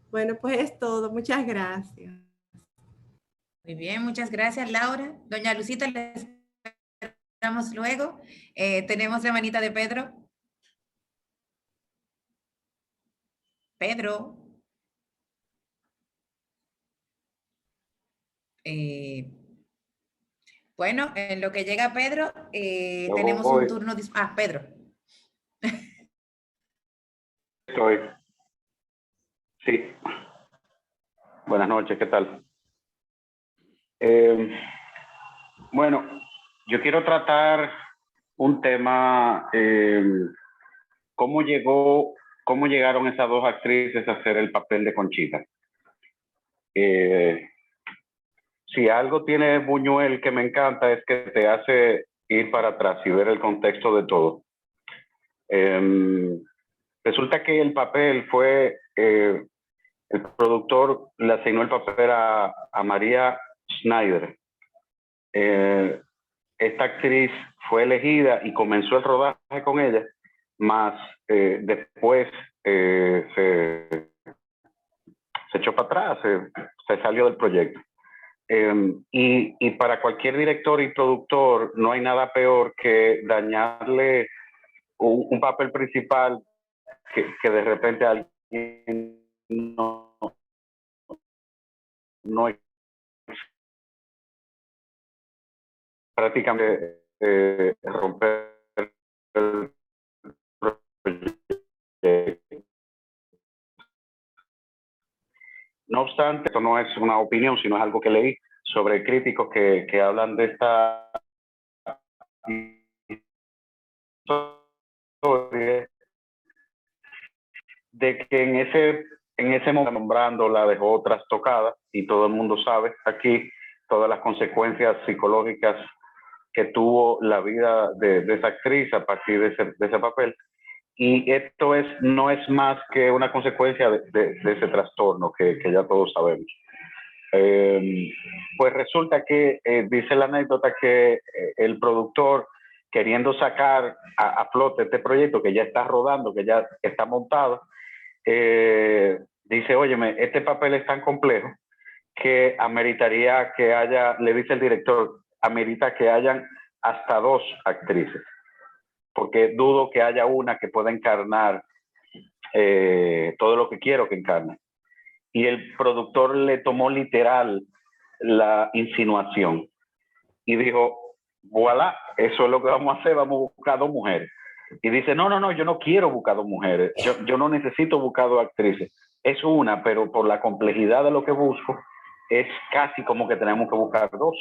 Bueno, pues es todo. Muchas gracias.
Muy bien, muchas gracias, Laura. Doña Lucita, le esperamos luego. Tenemos la manita de Pedro. Pedro. Bueno, en lo que llega Pedro, tenemos un turno. Pedro.
Estoy. Sí. Buenas noches, ¿qué tal? Bueno, yo quiero tratar un tema, cómo llegaron esas dos actrices a hacer el papel de Conchita. Si algo tiene Buñuel que me encanta es que te hace ir para atrás y ver el contexto de todo. Resulta que el papel fue, el productor le asignó el papel a María Schneider. Esta actriz fue elegida y comenzó el rodaje con ella, más después se echó para atrás, se salió del proyecto. Y para cualquier director y productor no hay nada peor que dañarle un papel principal que de repente alguien no prácticamente romper el proyecto. No obstante, esto no es una opinión, sino es algo que leí sobre críticos que hablan de esta historia, de que en ese momento, nombrando, la dejó trastocada, y todo el mundo sabe aquí todas las consecuencias psicológicas que tuvo la vida de esa actriz a partir de ese papel. Y esto no es más que una consecuencia de ese trastorno que ya todos sabemos. Pues resulta que dice la anécdota que el productor, queriendo sacar a flote este proyecto que ya está rodando, que ya está montado, dice, óyeme, este papel es tan complejo que ameritaría que haya, le dice el director, amerita que hayan hasta 2 actrices, porque dudo que haya una que pueda encarnar todo lo que quiero que encarne. Y el productor le tomó literal la insinuación y dijo, voilà, eso es lo que vamos a hacer, vamos a buscar 2 mujeres. Y dice, no, yo no quiero buscar 2 mujeres, yo no necesito buscar 2 actrices, es una, pero por la complejidad de lo que busco, es casi como que tenemos que buscar 2.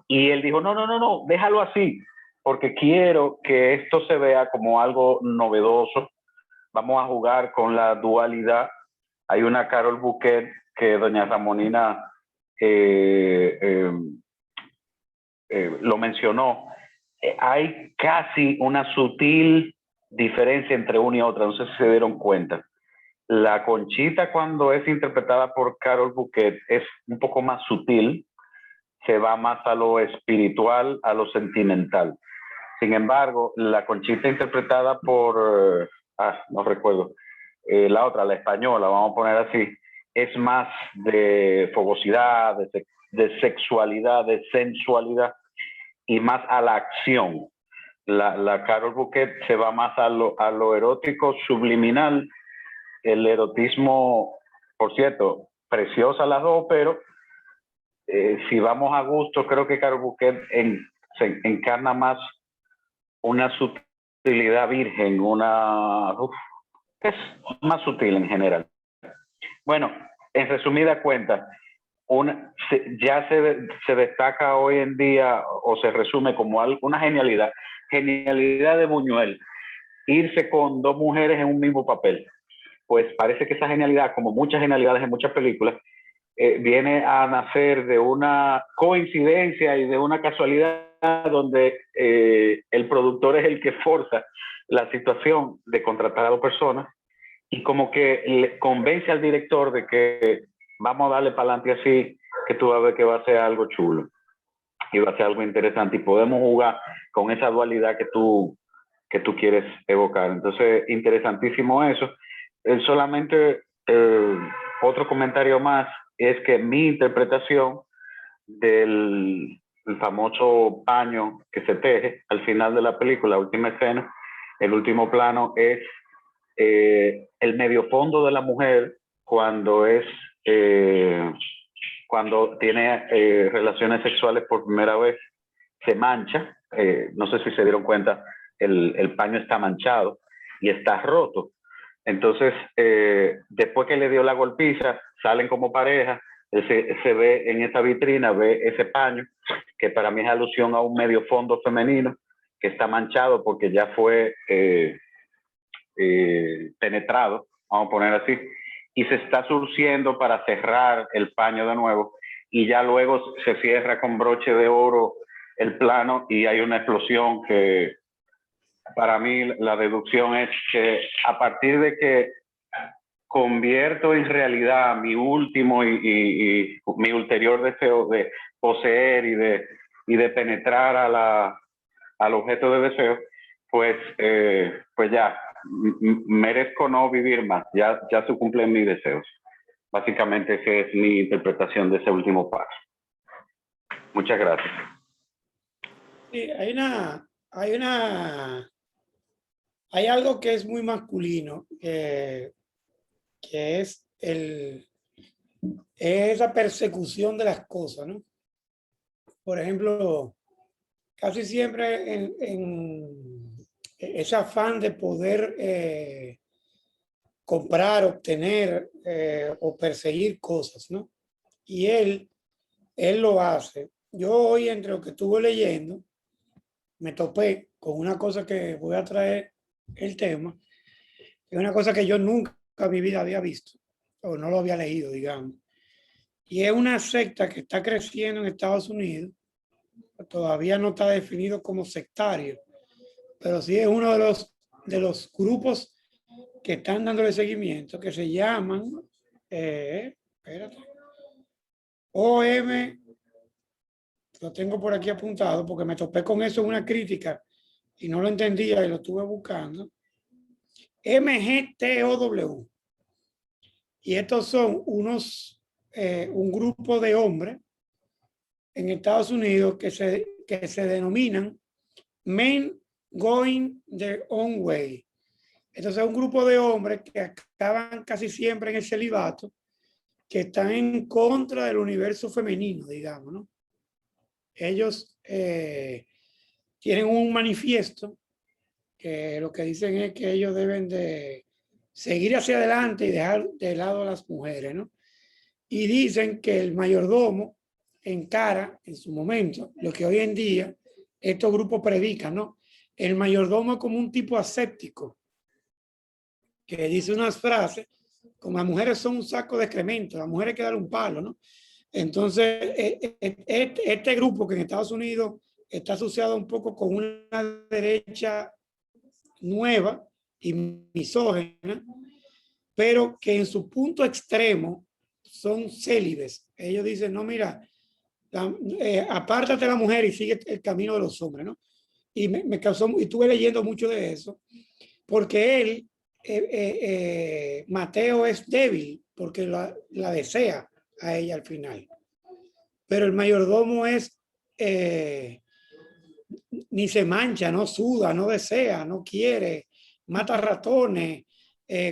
Y él dijo, no, déjalo así, porque quiero que esto se vea como algo novedoso, vamos a jugar con la dualidad. Hay una Carol Bouquet que doña Ramonina lo mencionó. Hay casi una sutil diferencia entre una y otra, no sé si se dieron cuenta. La Conchita, cuando es interpretada por Carol Bouquet, es un poco más sutil, se va más a lo espiritual, a lo sentimental. Sin embargo, la Conchita interpretada por, no recuerdo, la otra, la española, vamos a poner así, es más de fogosidad, de sexualidad, de sensualidad y más a la acción. La Carol Bouquet se va más a lo erótico subliminal, el erotismo, por cierto, preciosa las 2, pero si vamos a gusto, creo que Carol Bouquet se encarna más una sutilidad virgen, es más sutil en general. Bueno, en resumida cuenta, ya se destaca hoy en día o se resume como una genialidad de Buñuel, irse con 2 mujeres en un mismo papel. Pues parece que esa genialidad, como muchas genialidades en muchas películas, viene a nacer de una coincidencia y de una casualidad donde el productor es el que forza la situación de contratar a 2 personas y como que le convence al director de que vamos a darle para adelante así, que tú vas a ver que va a ser algo chulo y va a ser algo interesante y podemos jugar con esa dualidad que tú quieres evocar. Entonces, interesantísimo eso. Solamente otro comentario más es que mi interpretación del famoso paño que se teje al final de la película, la última escena, el último plano, es el medio fondo de la mujer cuando tiene relaciones sexuales por primera vez, se mancha. No sé si se dieron cuenta, el paño está manchado y está roto. Entonces, después que le dio la golpiza, salen como pareja, se ve en esa vitrina, ve ese paño, que para mí es alusión a un medio fondo femenino, que está manchado porque ya fue penetrado, vamos a poner así, y se está surciendo para cerrar el paño de nuevo, y ya luego se cierra con broche de oro el plano y hay una explosión que para mí la deducción es que a partir de que convierto en realidad mi último y mi ulterior deseo de poseer y de penetrar al objeto de deseo, pues ya merezco no vivir más, ya se cumplen mis deseos. Básicamente esa es mi interpretación de ese último paso. Muchas gracias.
Sí, hay algo que es muy masculino, que es esa persecución de las cosas, ¿no? Por ejemplo, casi siempre en ese afán de poder comprar, obtener o perseguir cosas, ¿no? Y él lo hace. Yo hoy, entre lo que estuve leyendo, me topé con una cosa que voy a traer el tema, es una cosa que yo nunca en mi vida había visto, o no lo había leído, digamos. Y es una secta que está creciendo en Estados Unidos, todavía no está definido como sectario, pero sí es uno de los grupos que están dándole seguimiento, que se llaman, espérate, OM, lo tengo por aquí apuntado porque me topé con eso en una crítica y no lo entendía y lo estuve buscando. MGTOW. Y estos son un grupo de hombres en Estados Unidos que se denominan Men Going Their Own Way. Entonces es un grupo de hombres que acaban casi siempre en el celibato, que están en contra del universo femenino, digamos, ¿no? Ellos tienen un manifiesto que lo que dicen es que ellos deben de seguir hacia adelante y dejar de lado a las mujeres, ¿no? Y dicen que el mayordomo encara en su momento lo que hoy en día estos grupos predican, ¿no? El mayordomo es como un tipo aséptico que dice unas frases como las mujeres son un saco de excremento, las mujeres hay que dar un palo, ¿no? Entonces, este grupo que en Estados Unidos está asociado un poco con una derecha nueva y misógina, pero que en su punto extremo son célibes. Ellos dicen, no, mira, apártate de la mujer y sigue el camino de los hombres, ¿no? Y me causó, y estuve leyendo mucho de eso, porque él, Mateo es débil, porque la desea a ella al final. Pero el mayordomo es, ni se mancha, no suda, no desea, no quiere, mata ratones.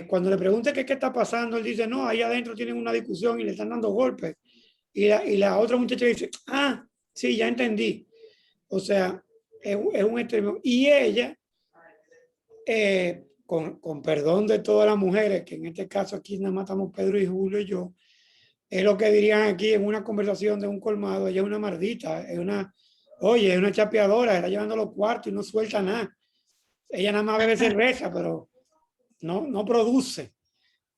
Cuando le pregunte qué está pasando, él dice, no, ahí adentro tienen una discusión y le están dando golpes. Y la otra muchacha dice, ah, sí, ya entendí. O sea, es un extremo. Y ella, con perdón de todas las mujeres, que en este caso aquí nada más estamos Pedro y Julio y yo, es lo que dirían aquí en una conversación de un colmado, ella es una mardita, es una chapeadora, está llevando los cuartos y no suelta nada. Ella nada más bebe cerveza, pero no produce.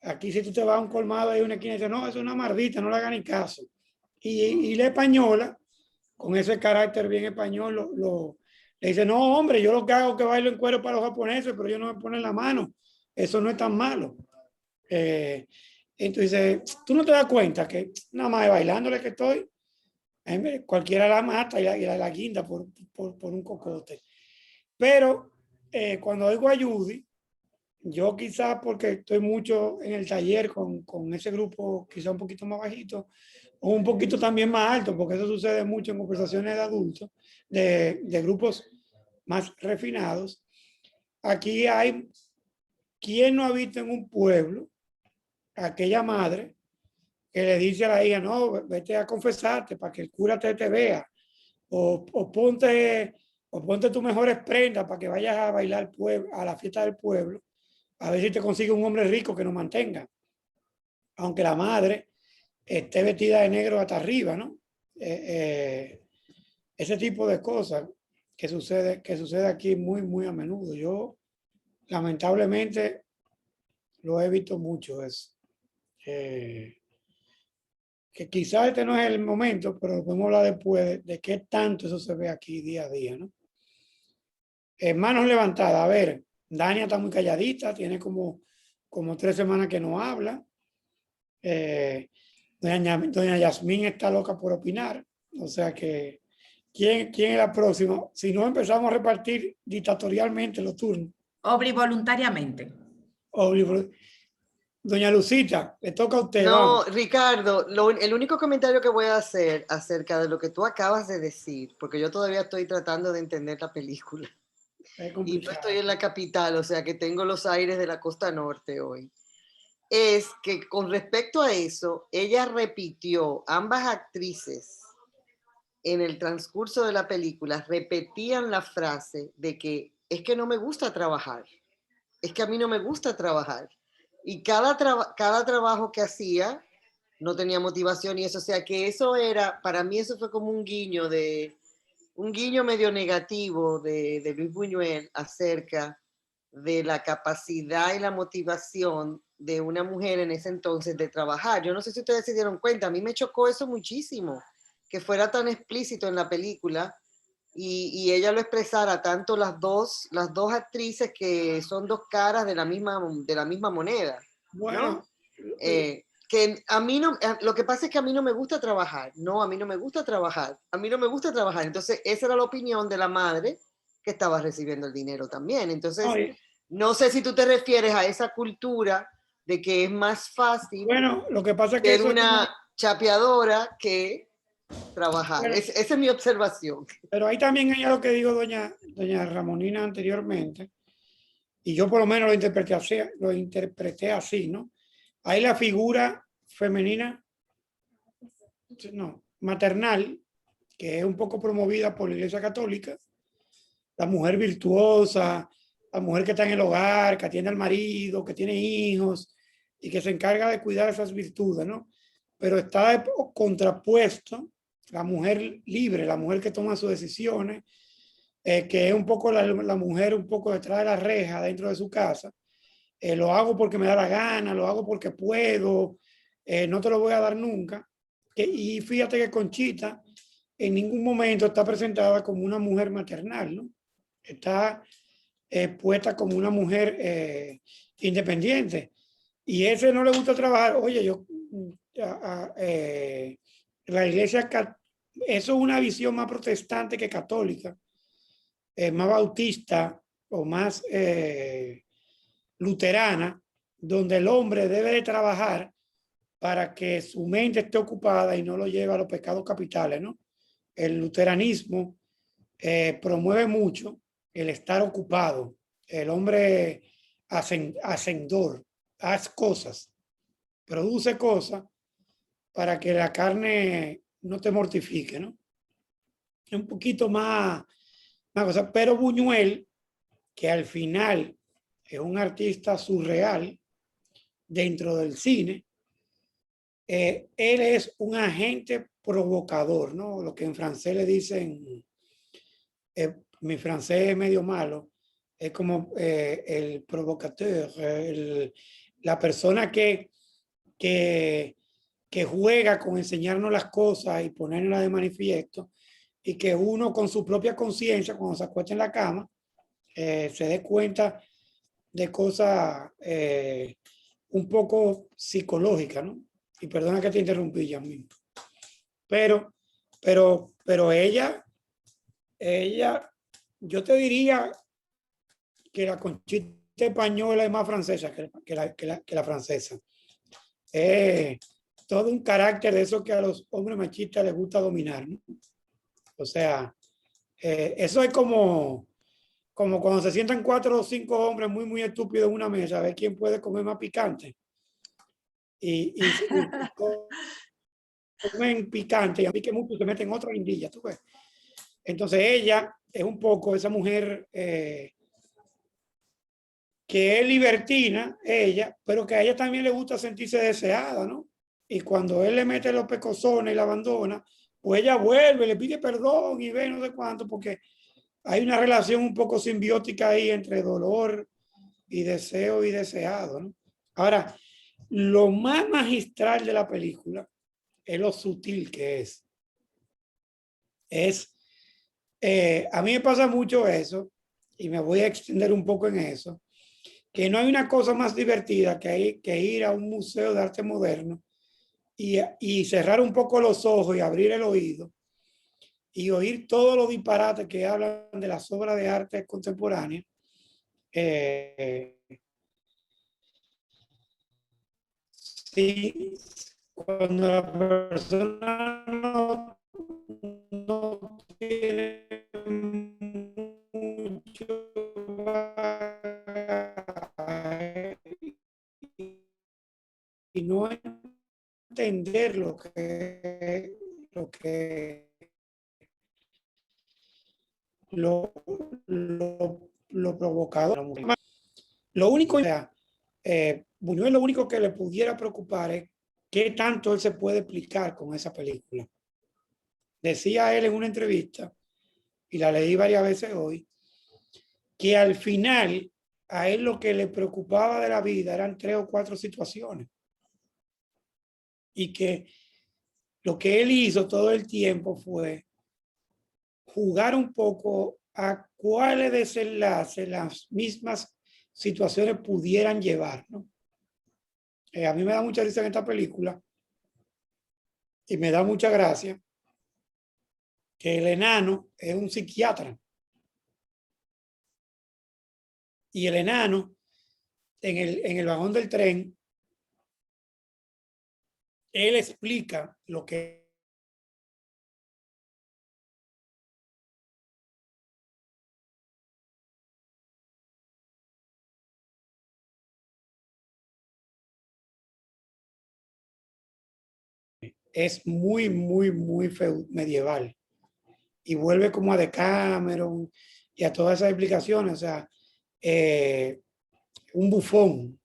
Aquí si tú te vas a un colmado hay una esquina y dice, no, es una mardita, no le hagan ni caso. Y la española, con ese carácter bien español, le dice, no, hombre, yo lo que hago es que bailo en cuero para los japoneses, pero yo no me ponen la mano. Eso no es tan malo. Entonces, tú no te das cuenta que nada más bailándole que estoy, cualquiera la mata y la guinda por un cocote. Pero cuando oigo a Judy, yo quizás porque estoy mucho en el taller con ese grupo, quizá un poquito más bajito, o un poquito también más alto, porque eso sucede mucho en conversaciones de adultos, de grupos más refinados. Aquí hay, ¿quién no ha visto en un pueblo aquella madre que le dice a la hija, no, vete a confesarte para que el cura te vea, o ponte tus mejores prendas para que vayas a bailar a la fiesta del pueblo, a ver si te consigue un hombre rico que nos mantenga, aunque la madre esté vestida de negro hasta arriba, ¿no? Ese tipo de cosas que sucede aquí muy, muy a menudo. Yo, lamentablemente, lo he visto mucho eso. Que quizás este no es el momento, pero podemos hablar después de qué tanto eso se ve aquí día a día, ¿no? Manos levantadas. A ver, Dania está muy calladita, tiene como 3 semanas que no habla. Doña Yasmín está loca por opinar. O sea que, ¿quién es la próxima? Si no, empezamos a repartir dictatorialmente los turnos.
Voluntariamente.
Doña Lucita, le toca a usted.
No,
Vamos.
Ricardo, el único comentario que voy a hacer acerca de lo que tú acabas de decir, porque yo todavía estoy tratando de entender la película
Es
y no
complicado.
estoy en la capital, o sea que tengo los aires de la costa norte hoy, es que con respecto a eso, ella repitió, ambas actrices en el transcurso de la película repetían la frase de que es que no me gusta trabajar, es que a mí no me gusta trabajar. Y cada trabajo que hacía no tenía motivación y eso, o sea que eso era, para mí eso fue como un guiño medio negativo de Luis Buñuel acerca de la capacidad y la motivación de una mujer en ese entonces de trabajar. Yo no sé si ustedes se dieron cuenta, a mí me chocó eso muchísimo, que fuera tan explícito en la película y ella lo expresara tanto las dos actrices que son dos caras de la misma moneda,
Bueno,
¿no? Que a mí no, lo que pasa es que a mí no me gusta trabajar, no, a mí no me gusta trabajar, a mí no me gusta trabajar, entonces esa era la opinión de la madre que estaba recibiendo el dinero también, entonces
oye,
no sé si tú te refieres a esa cultura de que es más fácil
bueno, lo que pasa es que
ser
eso es como-
una chapeadora que trabajar,
Bueno,
esa es mi observación.
pero ahí también hay lo que digo doña Ramonina anteriormente, y yo por lo menos lo interpreté así, ¿no? Hay la figura femenina, no, maternal, que es un poco promovida por la Iglesia Católica, la mujer virtuosa, la mujer que está en el hogar, que atiende al marido, que tiene hijos y que se encarga de cuidar esas virtudes, ¿no? Pero está contrapuesto la mujer libre, la mujer que toma sus decisiones, que es un poco la mujer un poco detrás de la reja dentro de su casa. Lo hago porque me da la gana, lo hago porque puedo, no te lo voy a dar nunca. Y fíjate que Conchita en ningún momento está presentada como una mujer maternal, ¿no? Está puesta como una mujer independiente. Y ese no le gusta trabajar. Oye, la iglesia, eso es una visión más protestante que católica, más bautista o más luterana, donde el hombre debe de trabajar para que su mente esté ocupada y no lo lleve a los pecados capitales, ¿no? El luteranismo promueve mucho el estar ocupado, el hombre hacedor, haz cosas, produce cosas para que la carne no te mortifique, ¿no? Un poquito más cosa, pero Buñuel, que al final es un artista surreal dentro del cine, él es un agente provocador, ¿no? Lo que en francés le dicen, mi francés es medio malo, es como el provocateur, la persona que juega con enseñarnos las cosas y ponerlas de manifiesto, y que uno con su propia conciencia, cuando se acuesta en la cama, se dé cuenta de cosas un poco psicológicas, ¿no? Y perdona que te interrumpí, Yasmín. Pero ella, yo te diría que la Conchita española es más francesa que la francesa. Todo un carácter de eso que a los hombres machistas les gusta dominar, ¿no? O sea, eso es como cuando se sientan 4 o 5 hombres muy estúpidos en una mesa, a ver quién puede comer más picante. Y comen picante y a mí que mucho se meten otra guindilla, tú ves. Entonces ella es un poco esa mujer que es libertina, ella, pero que a ella también le gusta sentirse deseada, ¿no? Y cuando él le mete los pecosones y la abandona, pues ella vuelve, le pide perdón y ve no sé cuánto, porque hay una relación un poco simbiótica ahí entre dolor y deseo y deseado, ¿no? Ahora, lo más magistral de la película es lo sutil que es. A mí me pasa mucho eso, y me voy a extender un poco en eso, que no hay una cosa más divertida que ir a un museo de arte moderno y cerrar un poco los ojos y abrir el oído y oír todos los disparates que hablan de las obras de arte contemporáneas. Sí, cuando la persona no tiene mucho bagaje y no entender lo provocado. Lo único, Buñuel, lo único que le pudiera preocupar es qué tanto él se puede explicar con esa película. Decía él en una entrevista, y la leí varias veces hoy, que al final a él lo que le preocupaba de la vida eran 3 o 4 situaciones. Y que lo que él hizo todo el tiempo fue jugar un poco a cuáles desenlaces las mismas situaciones pudieran llevar, ¿no? A mí me da mucha risa en esta película y me da mucha gracia que el enano es un psiquiatra. Y el enano, en el vagón del tren, él explica lo que es muy, muy, muy medieval. Y vuelve como a Decameron y a todas esas explicaciones. O sea, un bufón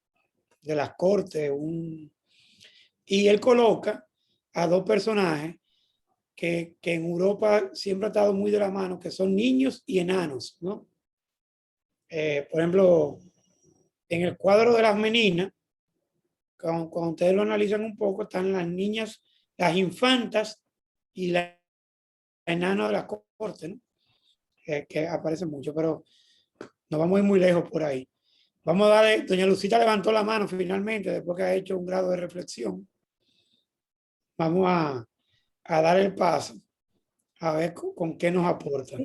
de las cortes. Y él coloca a 2 personajes que en Europa siempre ha estado muy de la mano, que son niños y enanos, ¿no? Por ejemplo, en el cuadro de las meninas, cuando ustedes lo analizan un poco, están las niñas, las infantas y la enana de la corte, ¿no? Que aparecen mucho, pero no vamos a ir muy lejos por ahí. Vamos a darle, doña Lucita levantó la mano finalmente, después que ha hecho un grado de reflexión. Vamos a dar el paso, a ver con qué nos aporta.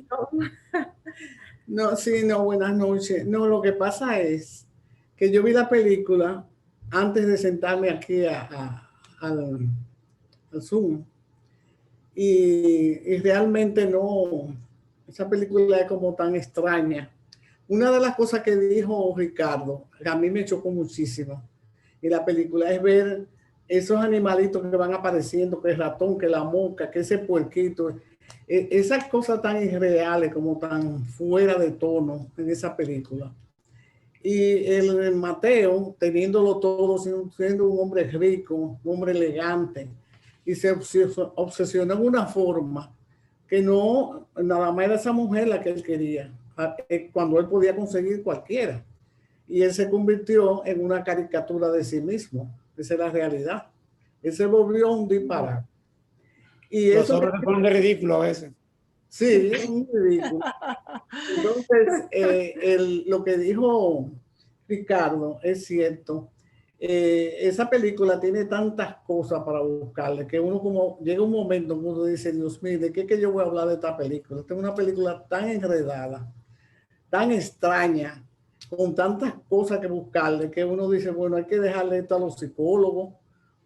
No, sí, no, buenas noches. No, lo que pasa es que yo vi la película antes de sentarme aquí al Zoom y realmente no, esa película es como tan extraña. Una de las cosas que dijo Ricardo, que a mí me chocó muchísimo en la película, es ver esos animalitos que van apareciendo, que el ratón, que la mosca, que ese puerquito, esas cosas tan irreales, como tan fuera de tono en esa película. Y el Mateo, teniéndolo todo, siendo un hombre rico, un hombre elegante, y se obsesionó en una forma que no, nada más era esa mujer la que él quería, cuando él podía conseguir cualquiera. Y él se convirtió en una caricatura de sí mismo. Esa es la realidad. Él se volvió un disparate. Y
Los
eso
hombres se ponen de ridículo a veces.
sí, un ridículo. Entonces, lo que dijo Ricardo es cierto. Esa película tiene tantas cosas para buscarle que uno como llega un momento en que uno dice, Dios mío, ¿de qué que yo voy a hablar de esta película? Esta es una película tan enredada, tan extraña, con tantas cosas que buscarle, que uno dice, bueno, hay que dejarle esto a los psicólogos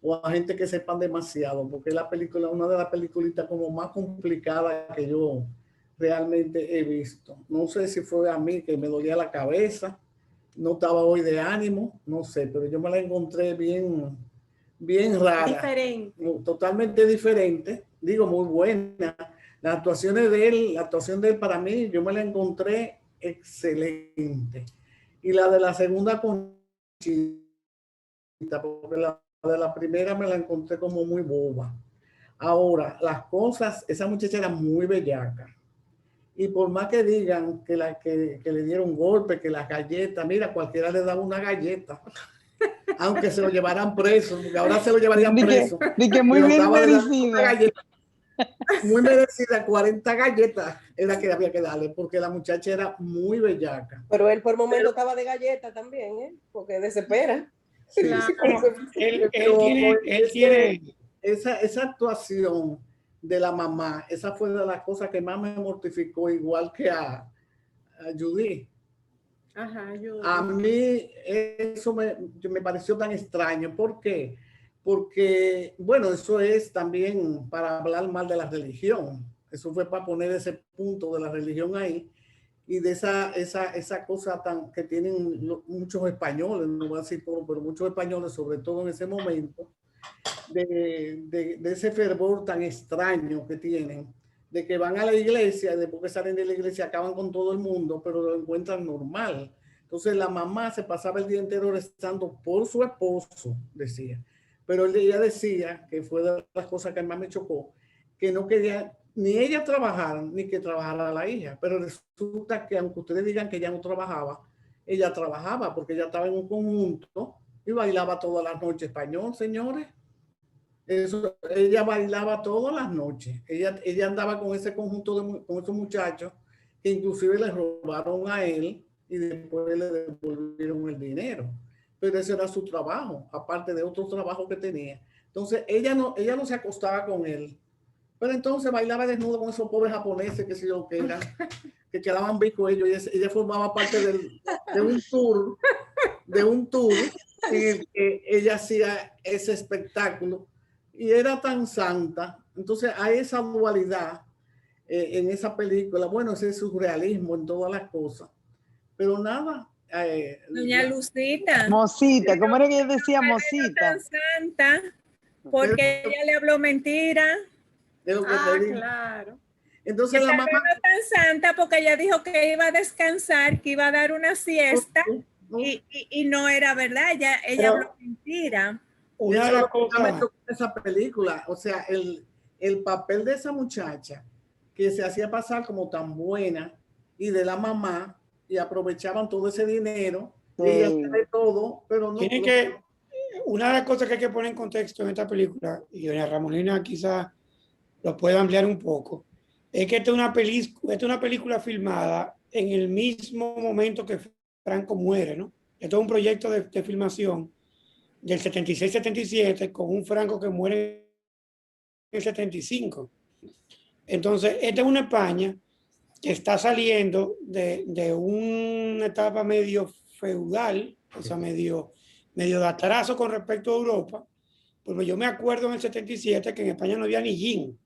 o a gente que sepan demasiado, porque la película, una de las peliculitas como más complicadas que yo realmente he visto. No sé si fue a mí que me dolía la cabeza, no estaba hoy de ánimo, no sé, pero yo me la encontré bien, bien rara.
Diferente.
Totalmente diferente, digo, muy buena. Las actuaciones de él, la actuación de él para mí, yo me la encontré excelente. Y la de la segunda Conchita, porque la de la primera me la encontré como muy boba. Ahora, las cosas, esa muchacha era muy bellaca. Y por más que digan que le dieron golpe, que las galletas, mira, cualquiera le daba una galleta, aunque se lo llevaran preso, porque ahora se lo llevarían preso.
De que muy bien merecida.
Muy merecida, 40 galletas era que había que darle, porque la muchacha era muy bellaca.
Pero él por momento estaba de galleta también, ¿eh? Porque desespera.
Sí.
Él tiene
esa actuación de la mamá, esa fue de las cosas que más me mortificó, igual que a Judy.
Ajá, yo.
A mí eso me pareció tan extraño. ¿Por qué? porque, bueno, eso es también para hablar mal de la religión. Eso fue para poner ese punto de la religión ahí y de esa cosa tan que tienen muchos españoles, no voy a decir todos, pero muchos españoles, sobre todo en ese momento, de ese fervor tan extraño que tienen, de que van a la iglesia y después que salen de la iglesia acaban con todo el mundo, pero lo encuentran normal. Entonces la mamá se pasaba el día entero rezando por su esposo, decía. Pero ella decía, que fue de las cosas que más me chocó, que no quería ni ella trabajar, ni que trabajara la hija. Pero resulta que aunque ustedes digan que ella no trabajaba, ella trabajaba porque ella estaba en un conjunto y bailaba todas las noches español, señores. Eso, ella bailaba todas las noches. Ella andaba con ese conjunto, con esos muchachos que inclusive le robaron a él y después le devolvieron el dinero. Pero ese era su trabajo, aparte de otros trabajos que tenía. Entonces, ella no se acostaba con él. Pero entonces bailaba desnudo con esos pobres japoneses que sé yo que eran, que quedaban bicos ellos. Ella formaba parte de un tour en el que ella hacía ese espectáculo y era tan santa. Entonces hay esa dualidad en esa película. Bueno, ese surrealismo en todas las cosas. Pero nada.
Doña Lucita.
Mosita, ¿cómo era que ella decía Mosita?
Tan santa porque ella le habló mentira.
Claro.
Entonces la mamá
no tan santa porque ella dijo que iba a descansar, que iba a dar una siesta y no era verdad, ella habló mentira.
Una de las cosas de esa película, o sea, el papel de esa muchacha que se hacía pasar como tan buena y de la mamá y aprovechaban todo ese dinero y ella hacía de todo, pero no.
Una de las cosas que hay que poner en contexto en esta película, y doña Ramolina quizás lo pueda ampliar un poco, es que esta es una película filmada en el mismo momento que Franco muere, ¿no? Esto es un proyecto de filmación del 76-77 con un Franco que muere en el 75. Entonces, esta es una España que está saliendo de una etapa medio feudal, o sea, medio de atraso con respecto a Europa, porque yo me acuerdo en el 77 que en España no había ni jean,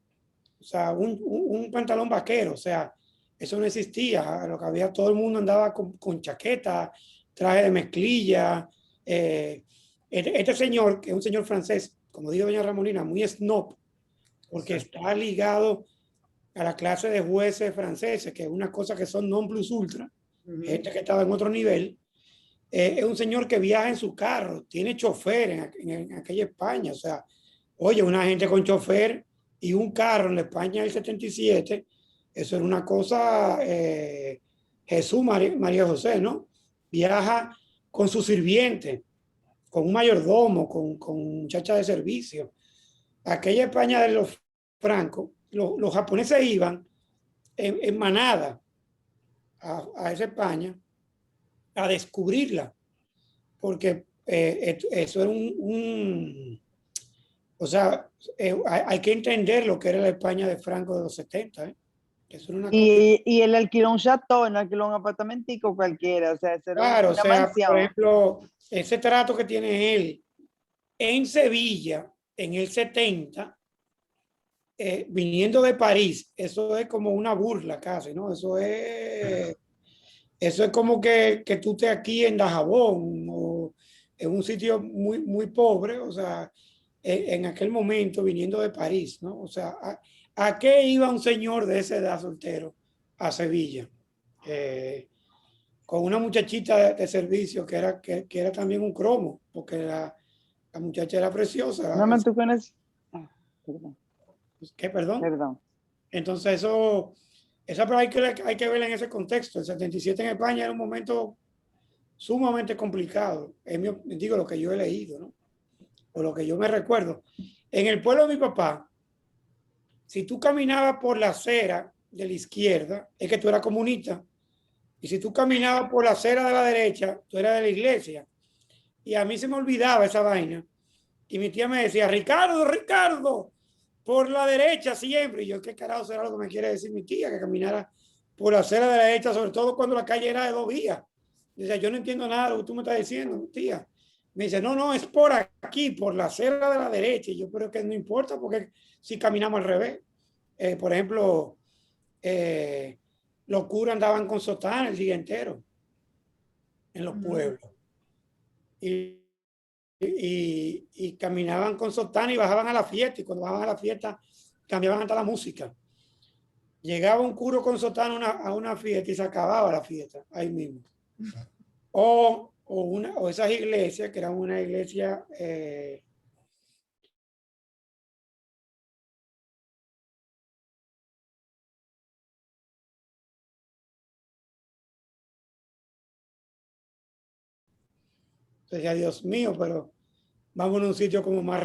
o sea, un pantalón vaquero, o sea, eso no existía, lo que había, todo el mundo andaba con chaqueta, traje de mezclilla. Este señor, que es un señor francés, como dijo doña Ramolina, muy snob, porque está ligado a la clase de jueces franceses, que es una cosa que son non plus ultra, gente que estaba en otro nivel. Es un señor que viaja en su carro, tiene chofer en aquella España, o sea, oye, una gente con chofer y un carro en la España del 77, eso era una cosa, Jesús María José, ¿no? Viaja con su sirviente, con un mayordomo, con muchacha de servicio. Aquella España de los francos, los japoneses iban en manada a esa España a descubrirla, porque eso era o sea, hay que entender lo que era la España de Franco de los 70, ¿eh? Eso era una
y él alquiló un chateau, no alquiló un apartamentico cualquiera, o sea, eso era
claro,
una
o sea,
mansión.
por ejemplo, ese trato que tiene él en Sevilla en el 70, viniendo de París, eso es como una burla casi, ¿no? Eso es como que tú estés aquí en Dajabón o en un sitio muy, muy pobre, o sea, en aquel momento viniendo de París, ¿no? O sea, ¿a qué iba un señor de esa edad soltero a Sevilla? Con una muchachita de servicio que era también un cromo, porque la muchacha era preciosa.
No me tú
¿Qué, perdón?
Perdón.
Entonces esa hay que verla en ese contexto. El 77 en España era un momento sumamente complicado. Digo lo que yo he leído, ¿no? O lo que yo me recuerdo. En el pueblo de mi papá, si tú caminabas por la acera de la izquierda, es que tú eras comunista. Y si tú caminabas por la acera de la derecha, tú eras de la iglesia. Y a mí se me olvidaba esa vaina. Y mi tía me decía, Ricardo, por la derecha siempre. Y yo, ¿qué carajo será lo que me quiere decir mi tía? Que caminara por la acera de la derecha, sobre todo cuando la calle era de 2 vías. Decía, yo no entiendo nada de lo que tú me estás diciendo, tía. Me dice, no, no, es por aquí, por la acera de la derecha. Y yo, pero que no importa, porque si caminamos al revés. Por ejemplo, los curas andaban con sotana el día entero en los pueblos. Y caminaban con sotana y bajaban a la fiesta. Y cuando bajaban a la fiesta, cambiaban hasta la música. Llegaba un cura con sotana a una fiesta y se acababa la fiesta ahí mismo. O esas iglesias, que eran una iglesia decía, Dios mío, pero vamos a un sitio como más